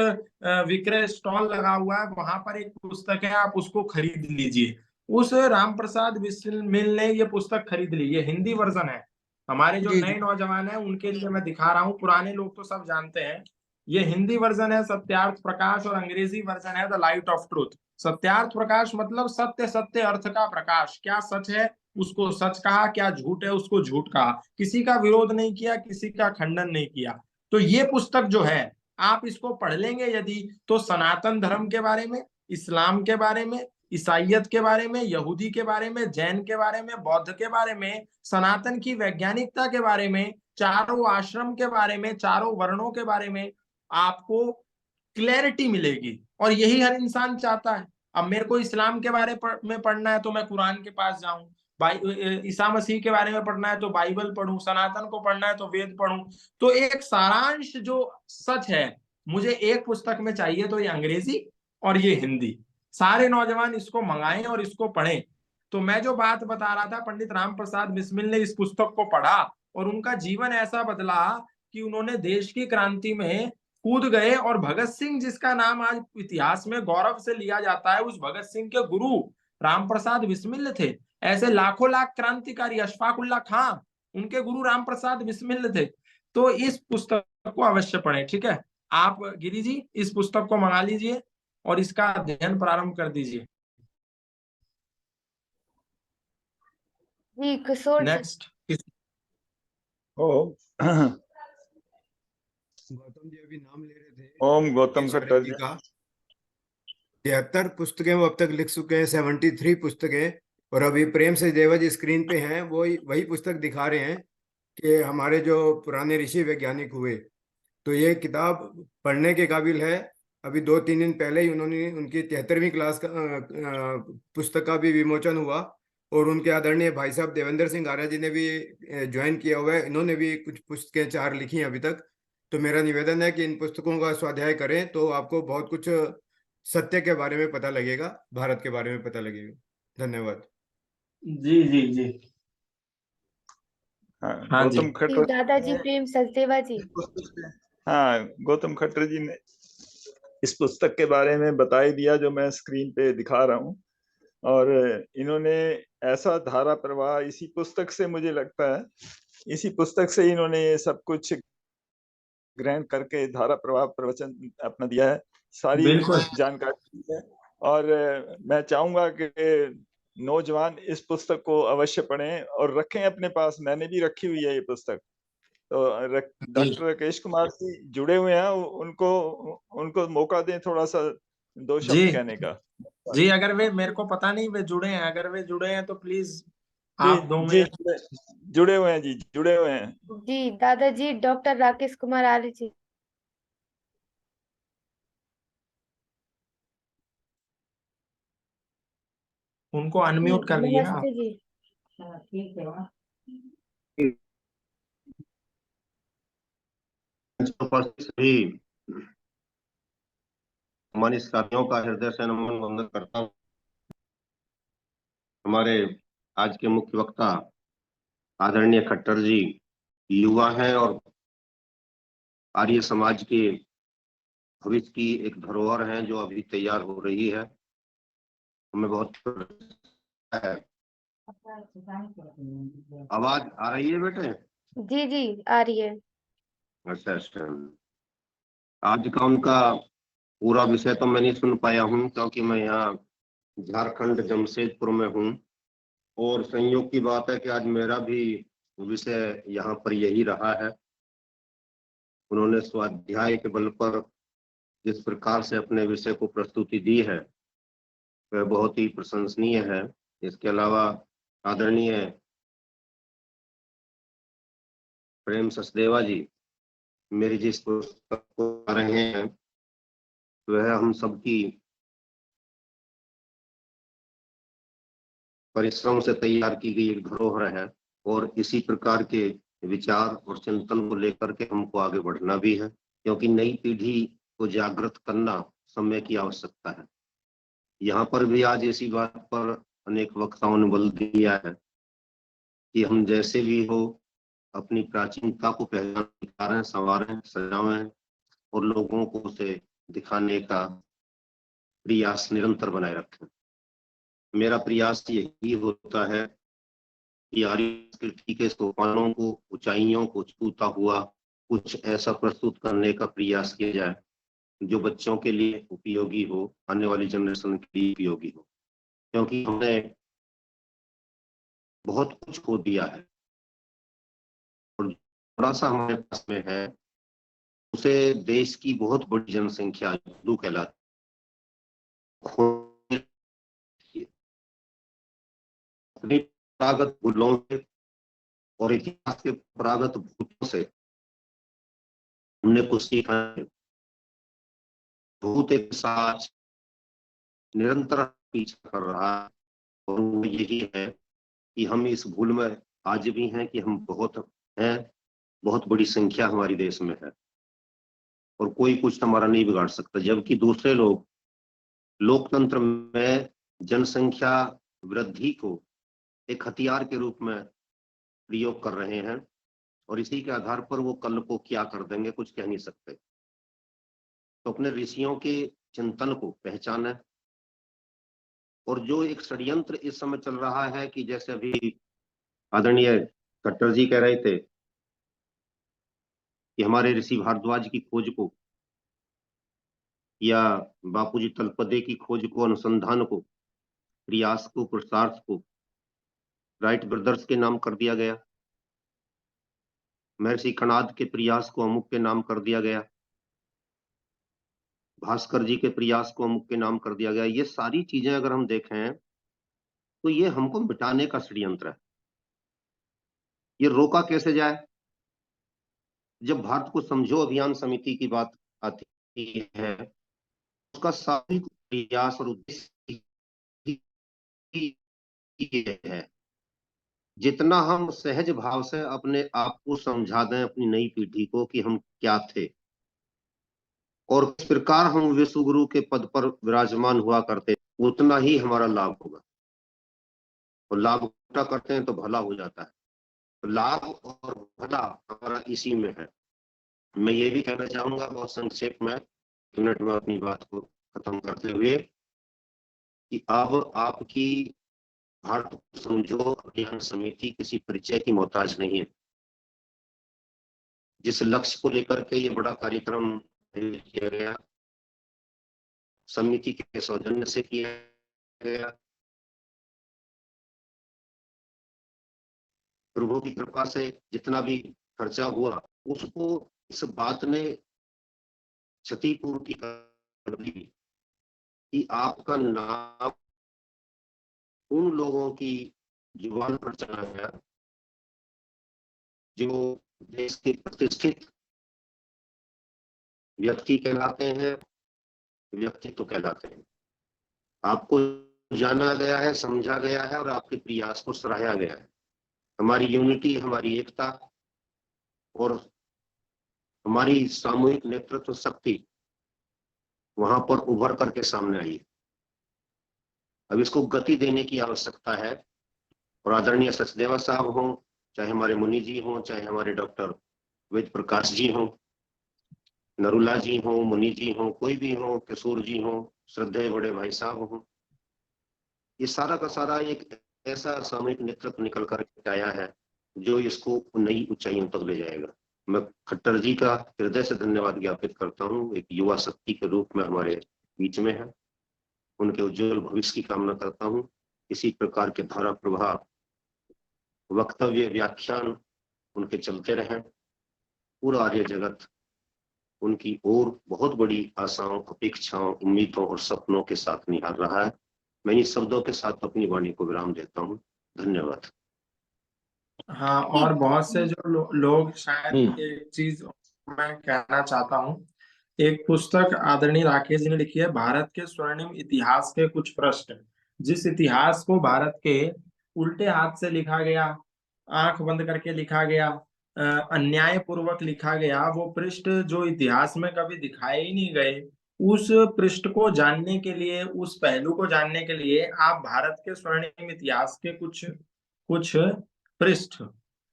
विक्रय स्टॉल लगा हुआ है, वहां पर एक पुस्तक है, आप उसको खरीद लीजिए। उस राम प्रसाद बिस्मिल ने ये पुस्तक खरीद ली। ये हिंदी वर्जन है। हमारे जो जी नए नौजवान हैं उनके लिए मैं दिखा रहा हूँ, पुराने लोग तो सब जानते हैं। ये हिंदी वर्जन है सत्यार्थ प्रकाश और अंग्रेजी वर्जन है the light of truth. Satyarth Prakash मतलब सत्य, सत्य अर्थ का प्रकाश। क्या सच है उसको सच कहा, क्या झूठ है उसको झूठ कहा, किसी का विरोध नहीं किया, किसी का खंडन नहीं किया। तो ये पुस्तक जो है, आप इसको पढ़ लेंगे यदि, तो सनातन धर्म के बारे में, इस्लाम के बारे में, ईसाइयत के बारे में, यहूदी के बारे में, जैन के बारे में, बौद्ध के बारे में, सनातन की वैज्ञानिकता के बारे में, चारों आश्रम के बारे में, चारों वर्णों के बारे में आपको क्लैरिटी मिलेगी। और यही हर इंसान चाहता है। अब मेरे को इस्लाम के बारे में पढ़ना है तो मैं कुरान के पास जाऊं, ईसा मसीह के बारे में पढ़ना है तो बाइबल पढ़ूं, सनातन को पढ़ना है तो वेद पढ़ूं। तो एक सारांश जो सच है मुझे एक पुस्तक में चाहिए, तो ये अंग्रेजी और ये हिंदी। सारे नौजवान इसको मंगाएं और इसको पढ़ें। तो मैं जो बात बता रहा था, पंडित राम प्रसाद बिस्मिल ने इस पुस्तक को पढ़ा और उनका जीवन ऐसा बदला कि उन्होंने देश की क्रांति में कूद गए। और भगत सिंह, जिसका नाम आज इतिहास में गौरव से लिया जाता है, उस भगत सिंह के गुरु राम प्रसाद बिस्मिल थे। ऐसे लाखों लाख क्रांतिकारी, अशफाक उल्लाह खां, उनके गुरु राम प्रसाद बिस्मिल थे। तो इस पुस्तक को अवश्य पढ़ें। ठीक है, आप गिरी जी इस पुस्तक को मंगा लीजिए और इसका अध्ययन प्रारंभ कर दीजिए। जी किशोर जी। नेक्स्ट। ओम गौतम जी अभी नाम ले रहे थे ओम गौतम खट्टर जी। 73 पुस्तकें वो अब तक लिख चुके हैं, 73 पुस्तकें। और अभी प्रेम सचदेवा जी स्क्रीन पे हैं, वही पुस्तक दिखा रहे हैं कि हमारे जो पुराने ऋषि वैज्ञानिक हुए। तो ये किताब पढ़ने के काबिल है। अभी 2-3 दिन पहले ही उन्होंने उनकी 73वीं क्लास का पुस्तक का भी विमोचन हुआ और उनके आदरणीय भाई साहब देवेंद्र सिंह आर्य जी ने भी ज्वाइन किया हुआ है। इन्होंने भी कुछ पुस्तकें 4 लिखी हैं अभी तक। तो मेरा निवेदन है कि इन पुस्तकों का स्वाध्याय करें तो आपको बहुत कुछ सत्य के बारे में पता लगेगा, भारत के बारे में पता लगेगा। धन्यवाद। जी जी जी। हाँ गौतम जी खट्टर। दादाजी प्रेम सचदेवा जी। हाँ गौतम खट्टर जी ने इस पुस्तक के बारे में बता ही दिया जो मैं स्क्रीन पे दिखा रहा हूँ। और इन्होंने ऐसा धारा प्रवाह इसी पुस्तक से, मुझे लगता है इसी पुस्तक से इन्होंने ये सब कुछ ग्रहण करके धारा प्रवाह प्रवचन अपना दिया है, सारी जानकारी है। और मैं चाहूंगा कि नौजवान इस पुस्तक को अवश्य पढ़ें और रखें अपने पास। मैंने भी रखी हुई है ये पुस्तक। तो डॉक्टर राकेश कुमार जी जुड़े हुए हैं, उनको मौका दें थोड़ा सा 2 शब्द कहने का। जी अगर वे, मेरे को पता नहीं वे जुड़े हैं, अगर वे जुड़े हैं तो प्लीज आप 2 जी मिनट। जुड़े हुए हैं जी, जुड़े हुए हैं जी दादाजी डॉक्टर राकेश कुमार आर्य जी। उनको अनम्यूट कर लीजिए ना। नमस्ते जी। सभी हमारे साथियों का हृदय से नमन वंदन करता हूँ। हमारे आज के मुख्य वक्ता आदरणीय खट्टर जी युवा हैं और आर्य समाज के भविष्य की एक धरोहर हैं जो अभी तैयार हो रही है। हमें बहुत है। आवाज आ रही है बेटे? जी जी आ रही है। अच्छा अच्छा। आज का उनका पूरा विषय तो मैं नहीं सुन पाया हूँ क्योंकि मैं यहाँ झारखंड जमशेदपुर में हूँ और संयोग की बात है कि आज मेरा भी विषय यहाँ पर यही रहा है। उन्होंने स्वाध्याय के बल पर जिस प्रकार से अपने विषय को प्रस्तुति दी है वह बहुत ही प्रशंसनीय है। इसके अलावा आदरणीय प्रेम सचदेवा जी मेरी जिस पुस्तक को आ रहे हैं वह हम सबकी परिश्रम से तैयार की गई एक धरोहर है और इसी प्रकार के विचार और चिंतन को लेकर के हमको आगे बढ़ना भी है, क्योंकि नई पीढ़ी को जागृत करना समय की आवश्यकता है। यहाँ पर भी आज इसी बात पर अनेक वक्ताओं ने बल दिया है कि हम जैसे भी हो अपनी प्राचीनता को पहचानें, संवारें, सजावें और लोगों को उसे दिखाने का प्रयास निरंतर बनाए रखें। मेरा प्रयास यही होता है कि आर्य संस्कृति के सोपानों को, ऊंचाइयों को छूता हुआ कुछ ऐसा प्रस्तुत करने का प्रयास किया जाए जो बच्चों के लिए उपयोगी हो, आने वाली जनरेशन के लिए उपयोगी हो, क्योंकि हमने बहुत कुछ खो दिया है और थोड़ा सा हमारे पास में है उसे देश की बहुत बड़ी जनसंख्या हिंदू कहलाती अपनी परंपरागत मूल्यों से और इतिहास के परंपरागत भूतों से हमने कुछ सीखा है। भूत एक साथ निरंतर पीछा कर रहा है और वो यही है कि हम इस भूल में आज भी हैं कि हम बहुत हैं, बहुत बड़ी संख्या हमारे देश में है और कोई कुछ हमारा नहीं बिगाड़ सकता, जबकि दूसरे लोग लोकतंत्र में जनसंख्या वृद्धि को एक हथियार के रूप में प्रयोग कर रहे हैं और इसी के आधार पर वो कल को क्या कर देंगे कुछ कह नहीं सकते। तो अपने ऋषियों के चिंतन को पहचाने और जो एक षड्यंत्र इस समय चल रहा है कि जैसे अभी आदरणीय खट्टर जी कह रहे थे कि हमारे ऋषि भारद्वाज की खोज को या बापूजी तलपदे की खोज को, अनुसंधान को, प्रयास को, पुरुषार्थ को राइट ब्रदर्स के नाम कर दिया गया, महर्षि कणाद के प्रयास को अमुक के नाम कर दिया गया, भास्कर जी के प्रयास को अमुक के नाम कर दिया गया। ये सारी चीजें अगर हम देखें तो ये हमको मिटाने का षड्यंत्र है। ये रोका कैसे जाए? जब भारत को समझो अभियान समिति की बात आती है, उसका सामूहिक प्रयास और उद्देश्य ये है जितना हम सहज भाव से अपने आप को समझा दें अपनी नई पीढ़ी को कि हम क्या थे और किस प्रकार हम विश्व गुरु के पद पर विराजमान हुआ करते, उतना ही हमारा लाभ होगा। और लाभ उल्टा करते हैं तो भला हो जाता है। तो लाभ और भला हमारा इसी में है। मैं ये भी कहना चाहूंगा बहुत संक्षेप में, मिनट में अपनी बात को खत्म करते हुए, कि अब आपकी भारत को समझो अभियान समिति किसी परिचय की मोहताज नहीं है। जिस लक्ष्य को लेकर के ये बड़ा कार्यक्रम किया गया, समिति के सौजन्य से किया गया, प्रभु की कृपा से जितना भी खर्चा हुआ उसको इस बात ने क्षतिपूर्ति कर दी कि आपका नाम उन लोगों की जुबान पर चला गया जो देश के प्रतिष्ठित व्यक्ति कहलाते हैं, व्यक्तित्व कहलाते हैं। आपको जाना गया है, समझा गया है और आपके प्रयास को सराहा गया है। हमारी यूनिटी, हमारी एकता और हमारी सामूहिक नेतृत्व शक्ति वहां पर उभर करके सामने आई है। अब इसको गति देने की आवश्यकता है और आदरणीय सचदेवा साहब हों, चाहे हमारे मुनि जी हों, चाहे हमारे डॉक्टर वेद प्रकाश जी हों, नरुला जी हों, मुनि जी हों, कोई भी हो, किशोर जी हों, श्रद्धेय बड़े भाई साहब हों, ये सारा का सारा एक ऐसा सामूहिक नेतृत्व निकल कर आया है जो इसको नई ऊंचाइयों तक ले जाएगा। मैं खट्टर जी का हृदय से धन्यवाद ज्ञापित करता हूँ, एक युवा शक्ति के रूप में हमारे बीच में है। उनके उज्जवल भविष्य की कामना करता हूँ। इसी प्रकार के धारा प्रवाह, वक्तव्य, व्याख्यान उनके चलते रहें। पूरा आर्य जगत उनकी ओर बहुत बड़ी आशाओं, अपेक्षाओं, उम्मीदों और सपनों के साथ निहार रहा है। मैं इन शब्दों के साथ अपनी वाणी को विराम देता हूँ। धन्यवाद। हाँ, और बहुत से जो लोग शायद एक चीज मैं कहना चाहता हूँ, एक पुस्तक आदरणीय राकेश जी ने लिखी है, भारत के स्वर्णिम इतिहास के कुछ प्रश्न। जिस इतिहास को भारत के उल्टे हाथ से लिखा गया, आंख बंद करके लिखा गया, अन्याय पूर्वक लिखा गया, वो पृष्ठ जो इतिहास में कभी दिखाए ही नहीं गए, उस पृष्ठ को जानने के लिए, उस पहलू को जानने के लिए आप भारत के स्वर्णिम इतिहास के कुछ कुछ पृष्ठ,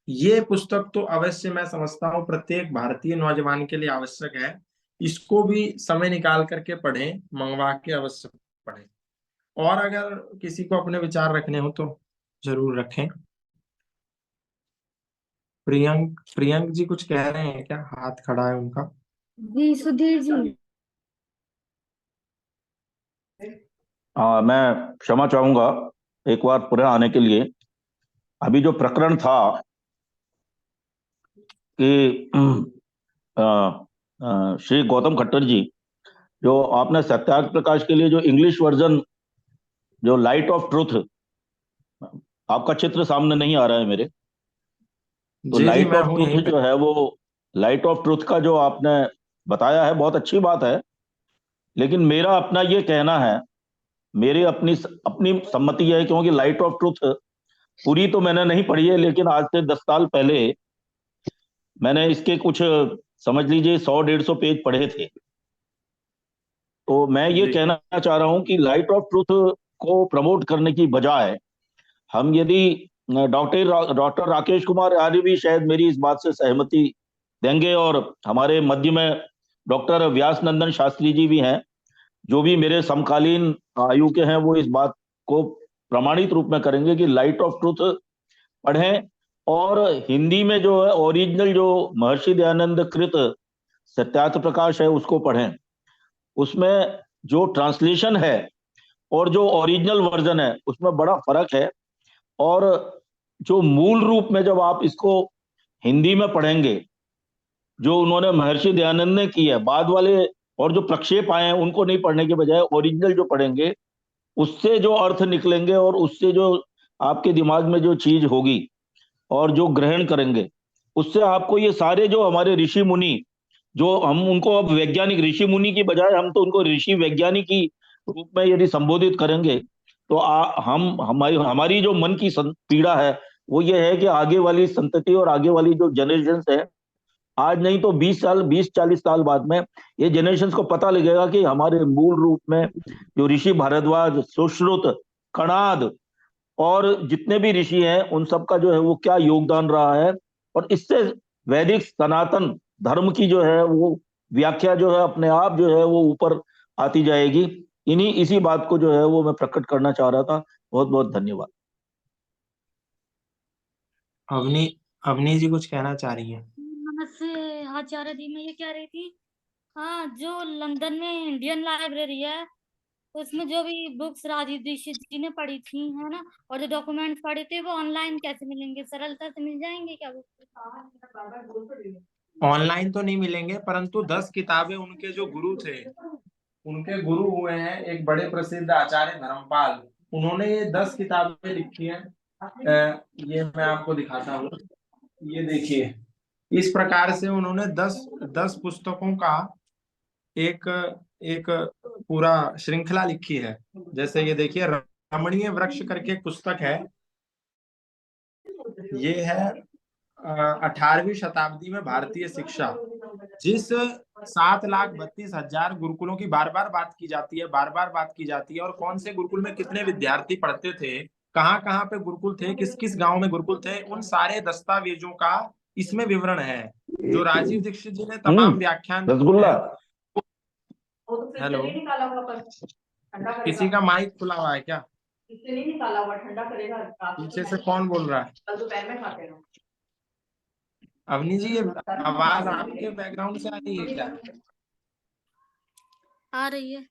ये पुस्तक तो अवश्य मैं समझता हूँ प्रत्येक भारतीय नौजवान के लिए आवश्यक है। इसको भी समय निकाल करके पढ़ें, मंगवा के अवश्य पढ़ें। और अगर किसी को अपने विचार रखने हो तो जरूर रखें। प्रियंक जी कुछ कह रहे हैं क्या? हाथ खड़ा है उनका। जी सुधीर जी। हाँ, मैं क्षमा चाहूंगा एक बार पुनः आने के लिए। अभी जो प्रकरण था कि श्री गौतम खट्टर जी, जो आपने सत्याग्रह प्रकाश के लिए जो इंग्लिश वर्जन, जो लाइट ऑफ ट्रुथ, आपका चित्र सामने नहीं आ रहा है मेरे, तो जी लाइट मैं ऑफ हूँ ट्रुथ यहीं पे। जो है वो, लाइट ऑफ ट्रुथ का जो आपने बताया है बहुत अच्छी बात है, लेकिन मेरा अपना ये कहना है, मेरी अपनी अपनी सम्मति है, क्योंकि लाइट ऑफ ट्रुथ पूरी तो मैंने नहीं पढ़ी है, लेकिन आज से 10 साल पहले मैंने इसके कुछ, समझ लीजिए 100-150 पेज पढ़े थे। तो मैं ये जी कहना चाह रहा हूं कि लाइट ऑफ ट्रुथ को प्रमोट करने की बजाय हम यदि डॉक्टर राकेश कुमार आर्य भी शायद मेरी इस बात से सहमति देंगे, और हमारे मध्य में डॉक्टर व्यास नंदन शास्त्री जी भी हैं, जो भी मेरे समकालीन आयु के हैं, वो इस बात को प्रमाणित रूप में करेंगे कि लाइट ऑफ ट्रुथ पढ़ें। और हिंदी में जो है ओरिजिनल जो महर्षि दयानंद कृत सत्यार्थ प्रकाश है उसको पढ़ें। उसमें जो ट्रांसलेशन है और जो ओरिजिनल वर्जन है उसमें बड़ा फर्क है। और जो मूल रूप में जब आप इसको हिंदी में पढ़ेंगे, जो उन्होंने महर्षि दयानंद ने की है, बाद वाले और जो प्रक्षेप आए हैं उनको नहीं पढ़ने के बजाय ओरिजिनल जो पढ़ेंगे, उससे जो अर्थ निकलेंगे और उससे जो आपके दिमाग में जो चीज होगी और जो ग्रहण करेंगे, उससे आपको ये सारे जो हमारे ऋषि मुनि, जो हम उनको अब वैज्ञानिक ऋषि मुनि की बजाय हम तो उनको ऋषि वैज्ञानिक की रूप में यदि संबोधित करेंगे, तो हम हमारी जो मन की पीड़ा है वो ये है कि आगे वाली संतति और आगे वाली जो जनरेशन है, आज नहीं तो 20-40 साल बाद में ये जनरेशन को पता लगेगा कि हमारे मूल रूप में जो ऋषि भारद्वाज, सुश्रुत, कणाद और जितने भी ऋषि हैं उन सब का जो है वो क्या योगदान रहा है। और इससे वैदिक सनातन धर्म की जो है वो व्याख्या जो है अपने आप जो है वो ऊपर आती जाएगी। इसी बात को जो है वो मैं प्रकट करना चाह रहा था। बहुत बहुत धन्यवाद। अवनी जी कुछ कहना चाह रही हैं? नमस्ते आचार्य जी, मैं ये कह रही थी, हाँ जो लंदन में इंडियन लाइब्रेरी है उसमें जो भी बुक्स राजीव दीक्षित जी ने पढ़ी थी, है ना, और जो डॉक्यूमेंट्स पढ़े थे वो ऑनलाइन कैसे मिलेंगे? सरलता से मिल जाएंगे क्या वो? ऑनलाइन तो नहीं मिलेंगे, परंतु 10 किताबें उनके जो गुरु थे, उनके गुरु हुए हैं एक बड़े प्रसिद्ध आचार्य धर्मपाल, उन्होंने ये 10 किताबें लिखी हैं। ये मैं आपको दिखाता हूँ, ये देखिए, इस प्रकार से उन्होंने 10 पुस्तकों का एक एक पूरा श्रृंखला लिखी है। जैसे ये देखिए, रमणीय वृक्ष करके एक पुस्तक है, ये है 18वीं शताब्दी में भारतीय शिक्षा, जिस 7,32,000 गुरुकुलों की बार बार बात की जाती है, बार बार बात की जाती है, और कौन से गुरुकुल में कितने विद्यार्थी पढ़ते थे, कहाँ कहाँ पे गुरुकुल थे, किस किस गांव में गुरुकुल थे, उन सारे दस्तावेजों का इसमें विवरण है। जो राजीव दीक्षित जी ने तमाम व्याख्यान रसगुल्ला। हेलो, किसी का माइक खुला हुआ है क्या? इससे नहीं निकाला हुआ, ठंडा करेगा। पीछे से कौन बोल रहा है? कल दोपहर में खाते हैं। अवनी जी, ये आवाज आपके बैकग्राउंड से आ रही है क्या? आ रही है।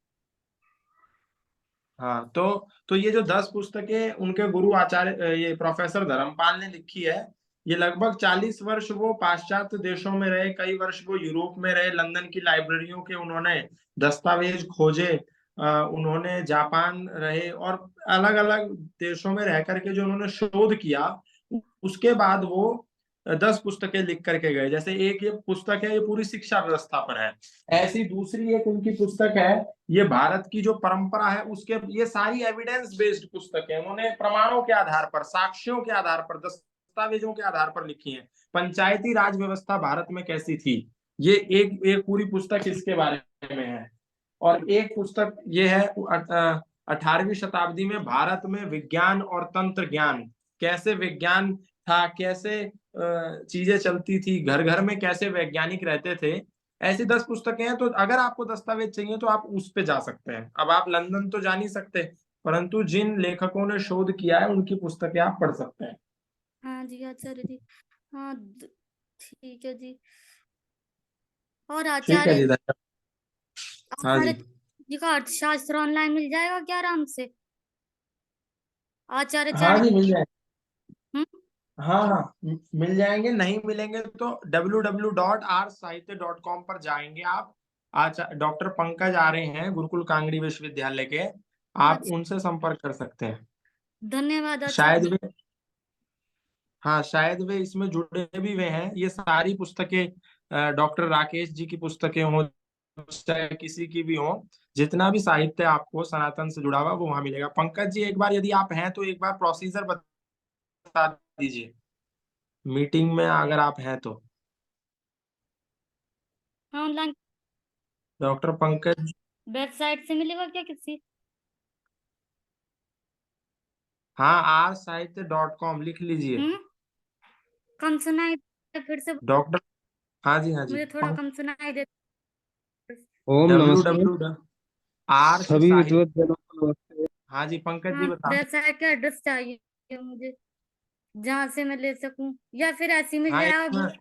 हाँ, तो ये जो 10 पुस्तकें उनके गुरु आचार्य ये प्रोफेसर धर्मपाल ने लिखी है, ये लगभग 40 वर्ष वो पाश्चात्य देशों में रहे, कई वर्ष वो यूरोप में रहे, लंदन की लाइब्रेरियों के उन्होंने दस्तावेज खोजे, उन्होंने जापान रहे और अलग अलग देशों में रह करके जो उन्होंने शोध किया, उसके बाद वो 10 पुस्तकें लिख करके गए। जैसे एक ये पुस्तक है, ये पूरी शिक्षा व्यवस्था पर है। ऐसी दूसरी एक उनकी पुस्तक है, ये भारत की जो परंपरा है उसके, ये सारी एविडेंस बेस्ड पुस्तक है। उन्होंने प्रमाणों के आधार पर, साक्ष्यों के आधार पर, दस्तावेजों के आधार पर लिखी है। पंचायती राज व्यवस्था भारत में कैसी थी, ये एक पूरी पुस्तक इसके बारे में है। और एक पुस्तक ये है 18वीं शताब्दी में भारत में विज्ञान और तंत्र ज्ञान, कैसे विज्ञान था, कैसे चीजें चलती थी, घर घर में कैसे वैज्ञानिक रहते थे। ऐसी 10 पुस्तकें हैं। तो अगर आपको दस्तावेज चाहिए तो आप उस पे जा सकते हैं। अब आप लंदन तो जा नहीं सकते, परंतु जिन लेखकों ने शोध किया है उनकी पुस्तकें आप पढ़ सकते हैं। हाँ जी आचार्य जी। हाँ ठीक है जी। और ठीक है आचार्य जी, धन्यवाद। हाँ आचार्य जी, जी का अर्थशास्त्र ऑनलाइन मिल जाएगा क्या आराम से? आचार्य हाँ जी, मिल चाणक्य। जाएंगे। हम्म। हाँ हाँ, मिल जाएंगे। नहीं मिलेंगे तो www.rsahitya.com पर जाएंगे आप। आज डॉक्टर पंकज आ रहे हैं गुरुकुल कांगड़ी विश्वविद्यालय के, आप अच्छा, उनसे संपर्क कर सकते हैं। धन्यवाद आचार्य शायद जी। वे हाँ, शायद वे इसमें जुड़े भी हुए हैं। ये सारी पुस्तकें डॉक्टर राकेश जी की पुस्तकें हों, चाहे किसी की भी हो, जितना भी साहित्य आपको सनातन से जुड़ा हुआ वो वहां मिलेगा। पंकज जी, एक बार यदि आप हैं तो एक बार प्रोसीजर बता दीजिए, मीटिंग में अगर आप हैं तो। ऑनलाइन डॉक्टर पंकज, वेबसाइट से मिलेगा क्या किसी? हाँ, rsahiत्य.com लिख लीजिए। कम सुनाई दे, फिर से डॉक्टर, हाँ जी, हाँ जी, मुझे थोड़ा कम सुनाई दे। ओम नमस्ते। www आर से सभी साहित्य। विद्वत जनों को नमस्ते। हाँ जी, पंकज जी हाँ, बता। वेबसाइट का एड्रेस चाहिए मुझे, जहाँ से मैं ले सकूं, या फिर ऐसे ही मिल हाँ, जाएगा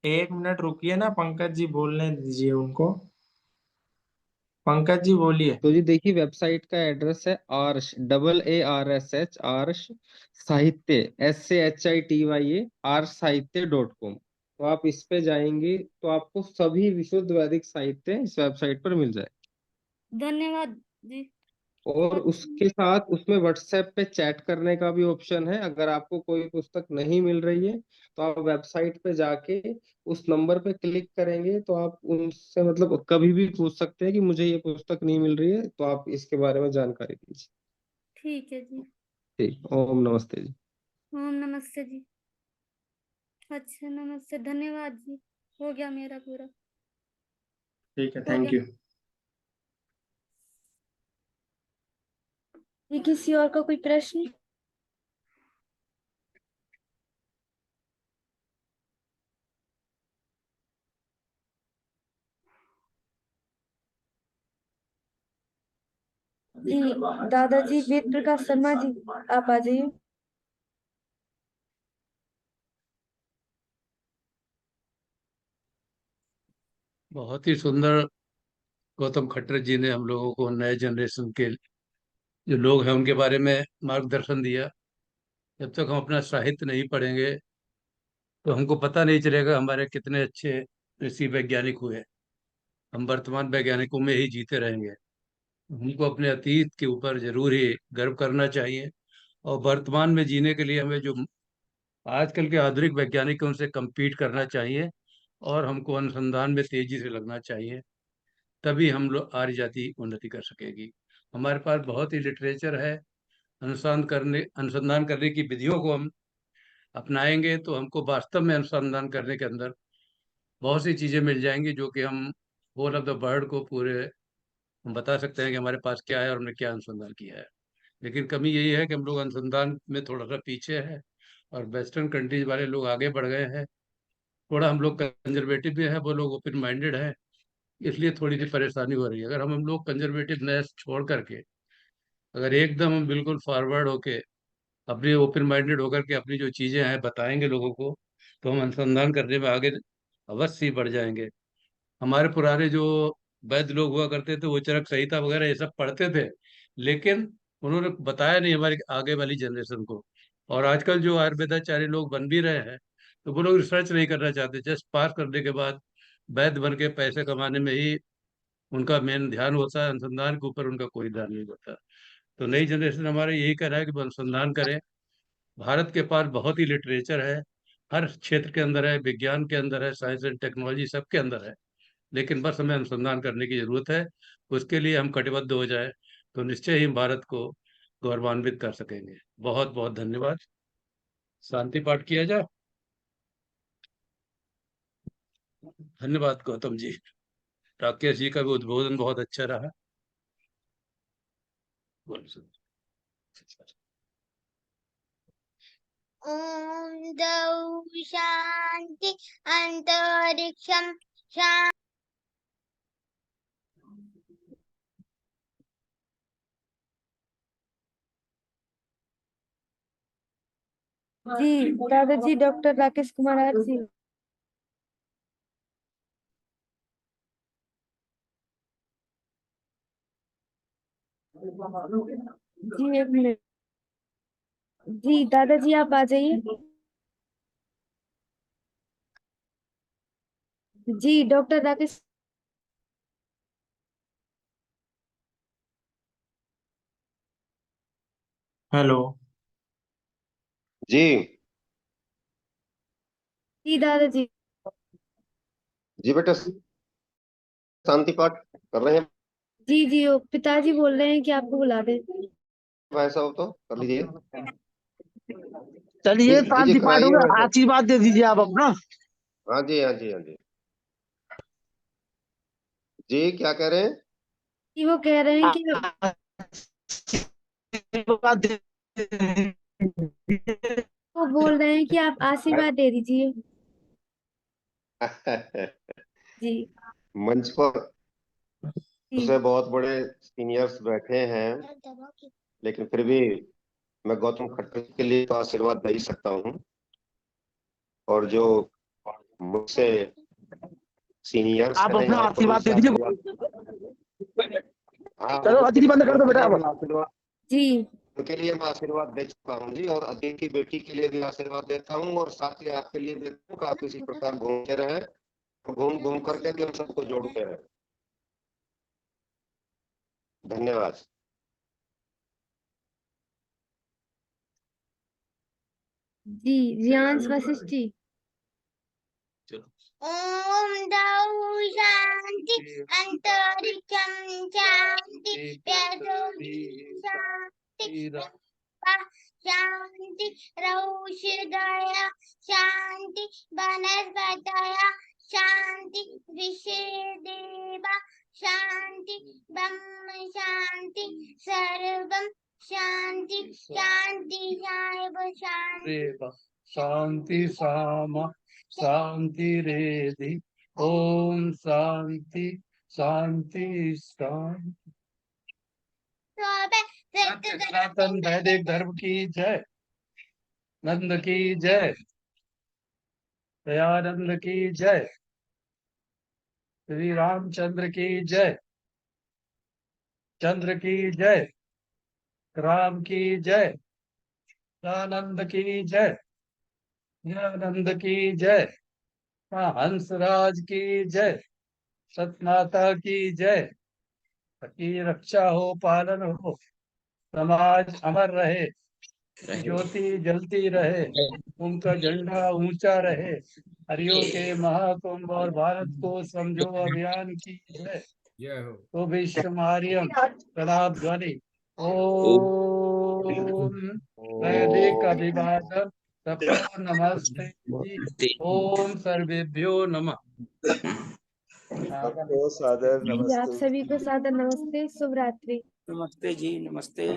एक मिनट रुकिए ना, पंकज जी बोलने दीजिए उनको। पंकज जी बोलिए। तो जी देखिए, वेबसाइट का एड्रेस है आर्ष, AARSH, आर्ष साहित्य, SAHITYA, arshsahitya.com। तो आप इस पे जाएंगे तो आपको सभी विशुद्ध वैदिक साहित्य इस वेबसाइट पर मिल जाए। धन्यवाद जी। और उसके साथ उसमें व्हाट्सएप पे चैट करने का भी ऑप्शन है। अगर आपको कोई पुस्तक नहीं मिल रही है तो आप वेबसाइट पे जाके उस नंबर पे क्लिक करेंगे तो आप उनसे मतलब कभी भी पूछ सकते हैं कि मुझे ये पुस्तक नहीं मिल रही है, तो आप इसके बारे में जानकारी दीजिए। ठीक है जी। ठीक, ओम नमस्ते जी। ओम नमस्ते जी। अच्छा, नमस्ते, धन्यवाद जी। हो गया मेरा पूरा। ठीक है, हो थैंक गया। यू। ये किसी और का कोई प्रश्न? जी, दादाजी वेद प्रकाश शर्मा जी, आप आ जाइए। बहुत ही सुंदर गौतम खट्टर जी ने हम लोगों को, नए जनरेशन के जो लोग हैं उनके बारे में मार्गदर्शन दिया। जब तक हम अपना साहित्य नहीं पढ़ेंगे तो हमको पता नहीं चलेगा हमारे कितने अच्छे ऋषि वैज्ञानिक हुए। हम वर्तमान वैज्ञानिकों में ही जीते रहेंगे। हमको अपने अतीत के ऊपर जरूर ही गर्व करना चाहिए, और वर्तमान में जीने के लिए हमें जो आजकल के आधुनिक वैज्ञानिक हैं उनसे compete करना चाहिए, और हमको अनुसंधान में तेजी से लगना चाहिए। तभी हम लोग आर्य जाति उन्नति कर सकेगी। हमारे पास बहुत ही लिटरेचर है। अनुसंधान करने की विधियों को हम अपनाएंगे तो हमको वास्तव में अनुसंधान करने के अंदर बहुत सी चीजें मिल जाएंगी, जो कि हम होल ऑफ द वर्ल्ड को पूरे हम बता सकते हैं कि हमारे पास क्या है और हमने क्या अनुसंधान किया है। लेकिन कमी यही है कि हम लोग अनुसंधान में थोड़ा सा पीछे है, और वेस्टर्न कंट्रीज वाले लोग आगे बढ़ गए हैं। थोड़ा हम लोग कंजर्वेटिव भी है, वो लोग ओपन माइंडेड है, इसलिए थोड़ी सी परेशानी हो रही है। अगर हम लोग कंजर्वेटिवनेस छोड़ करके अगर एकदम हम बिल्कुल फॉरवर्ड होके अपने ओपन माइंडेड होकर के अपनी जो चीजें हैं बताएंगे लोगों को, तो हम अनुसंधान करने में आगे अवश्य ही बढ़ जाएंगे। हमारे पुराने जो वैद्य लोग हुआ करते थे वो चरक संहिता वगैरह ये सब पढ़ते थे, लेकिन उन्होंने बताया नहीं हमारी आगे वाली जनरेशन को। और आजकल जो आयुर्वेदाचार्य लोग बन भी रहे हैं तो वो लोग रिसर्च नहीं करना चाहते, जस्ट पास करने के बाद वैद्य बन के पैसे कमाने में ही उनका मेन ध्यान होता है, अनुसंधान के ऊपर उनका कोई ध्यान नहीं होता। तो नई जनरेशन हमारा यही कह रहा है कि वो अनुसंधान करें। भारत के पास बहुत ही लिटरेचर है, हर क्षेत्र के अंदर है, विज्ञान के अंदर है, साइंस एंड टेक्नोलॉजी सबके अंदर है। लेकिन बस हमें अनुसंधान करने की जरूरत है। उसके लिए हम कटिबद्ध हो जाए तो निश्चय ही भारत को गौरवान्वित कर सकेंगे। बहुत बहुत धन्यवाद। शांति पाठ किया जाए। धन्यवाद गौतम जी। राकेश जी का भी उद्बोधन बहुत अच्छा रहा। ओम द्यौ शांति अंतरिक्षम शांति। जी दादाजी डॉक्टर राकेश कुमार आर जी। जी एक मिनट। जी दादाजी आप आ जाइए। जी डॉक्टर राकेश। हेलो। जी जी दादाजी। जी बेटा, शांति पाठ कर रहे हैं जी जी वो पिताजी बोल रहे हैं कि आपको बुला दे। भाई साहब, तो कर लीजिए। चलिए जी जी शांति पाठ कराइए होगा, भाई साहब। आशीर्वाद दे दीजिए आप अपना। हाँ जी, हाँ जी, हाँ जी। जी क्या कह रहे हैं? जी वो कह रहे हैं कि आशीर्वाद दे वो बोल रहे हैं कि आप आशीर्वाद दे दीजिए। जी मंच पर जी दूसरे बहुत बड़े सीनियर्स बैठे हैं, लेकिन फिर भी मैं गौतम खट्टर जी के लिए तो आशीर्वाद दे ही सकता हूँ। और जो मुझसे सीनियर्स आप हैं अपना यहाँ पर, आशीर्वाद उनसे दे दीजिए। हाँ, चलो अतिथि बंद कर दो बेटा। उनके लिए मैं आशीर्वाद जी उनके लिए मैं आशीर्वाद दे चुका हूँ जी, और अदिति की बेटी के लिए भी आशीर्वाद देता हूँ, और साथ ही आपके लिए देता हूँ कि आप इसी प्रकार घूमते रहें, और घूम घूम करके भी हम सबको जोड़ते रहें। धन्यवाद। जी रियांश वशिष्ठ जी। ओम द्यौ शांति अंतरिक्षम शांति पृथ्वी शांति शांति रौषधय शांति वनस्पतय शांति विषदेव शांति ब्रह्म शांति सर्वं शांति शांति साहेब शांति। शांति सामा शांति रेधि ओम शांति शांति शांति। सत्य सनातन वैदिक धर्म की जय। नंद की जय। दयानंद की जय। श्री रामचंद्र की जय। चंद्र की जय। राम की जय। आनंद की जय। ज्ञानंद की जय। हंसराज की जय। सतमाता की जय। की रक्षा हो, पालन हो, समाज अमर रहे, ज्योति जलती रहे, उनका झंडा ऊंचा रहे। हरियो के महाकुंभ और भारत को समझो अभियान की जय। तो विश्वमार्यम प्रणाम ध्वनि। ओम वैदिक अभिवादन सबको नमस्ते जी। ओम सर्वेभ्यो नमः। सबको सादर जी आप नमस्ते। सभी को सादर नमस्ते। शुभ रात्रि। नमस्ते जी, नमस्ते।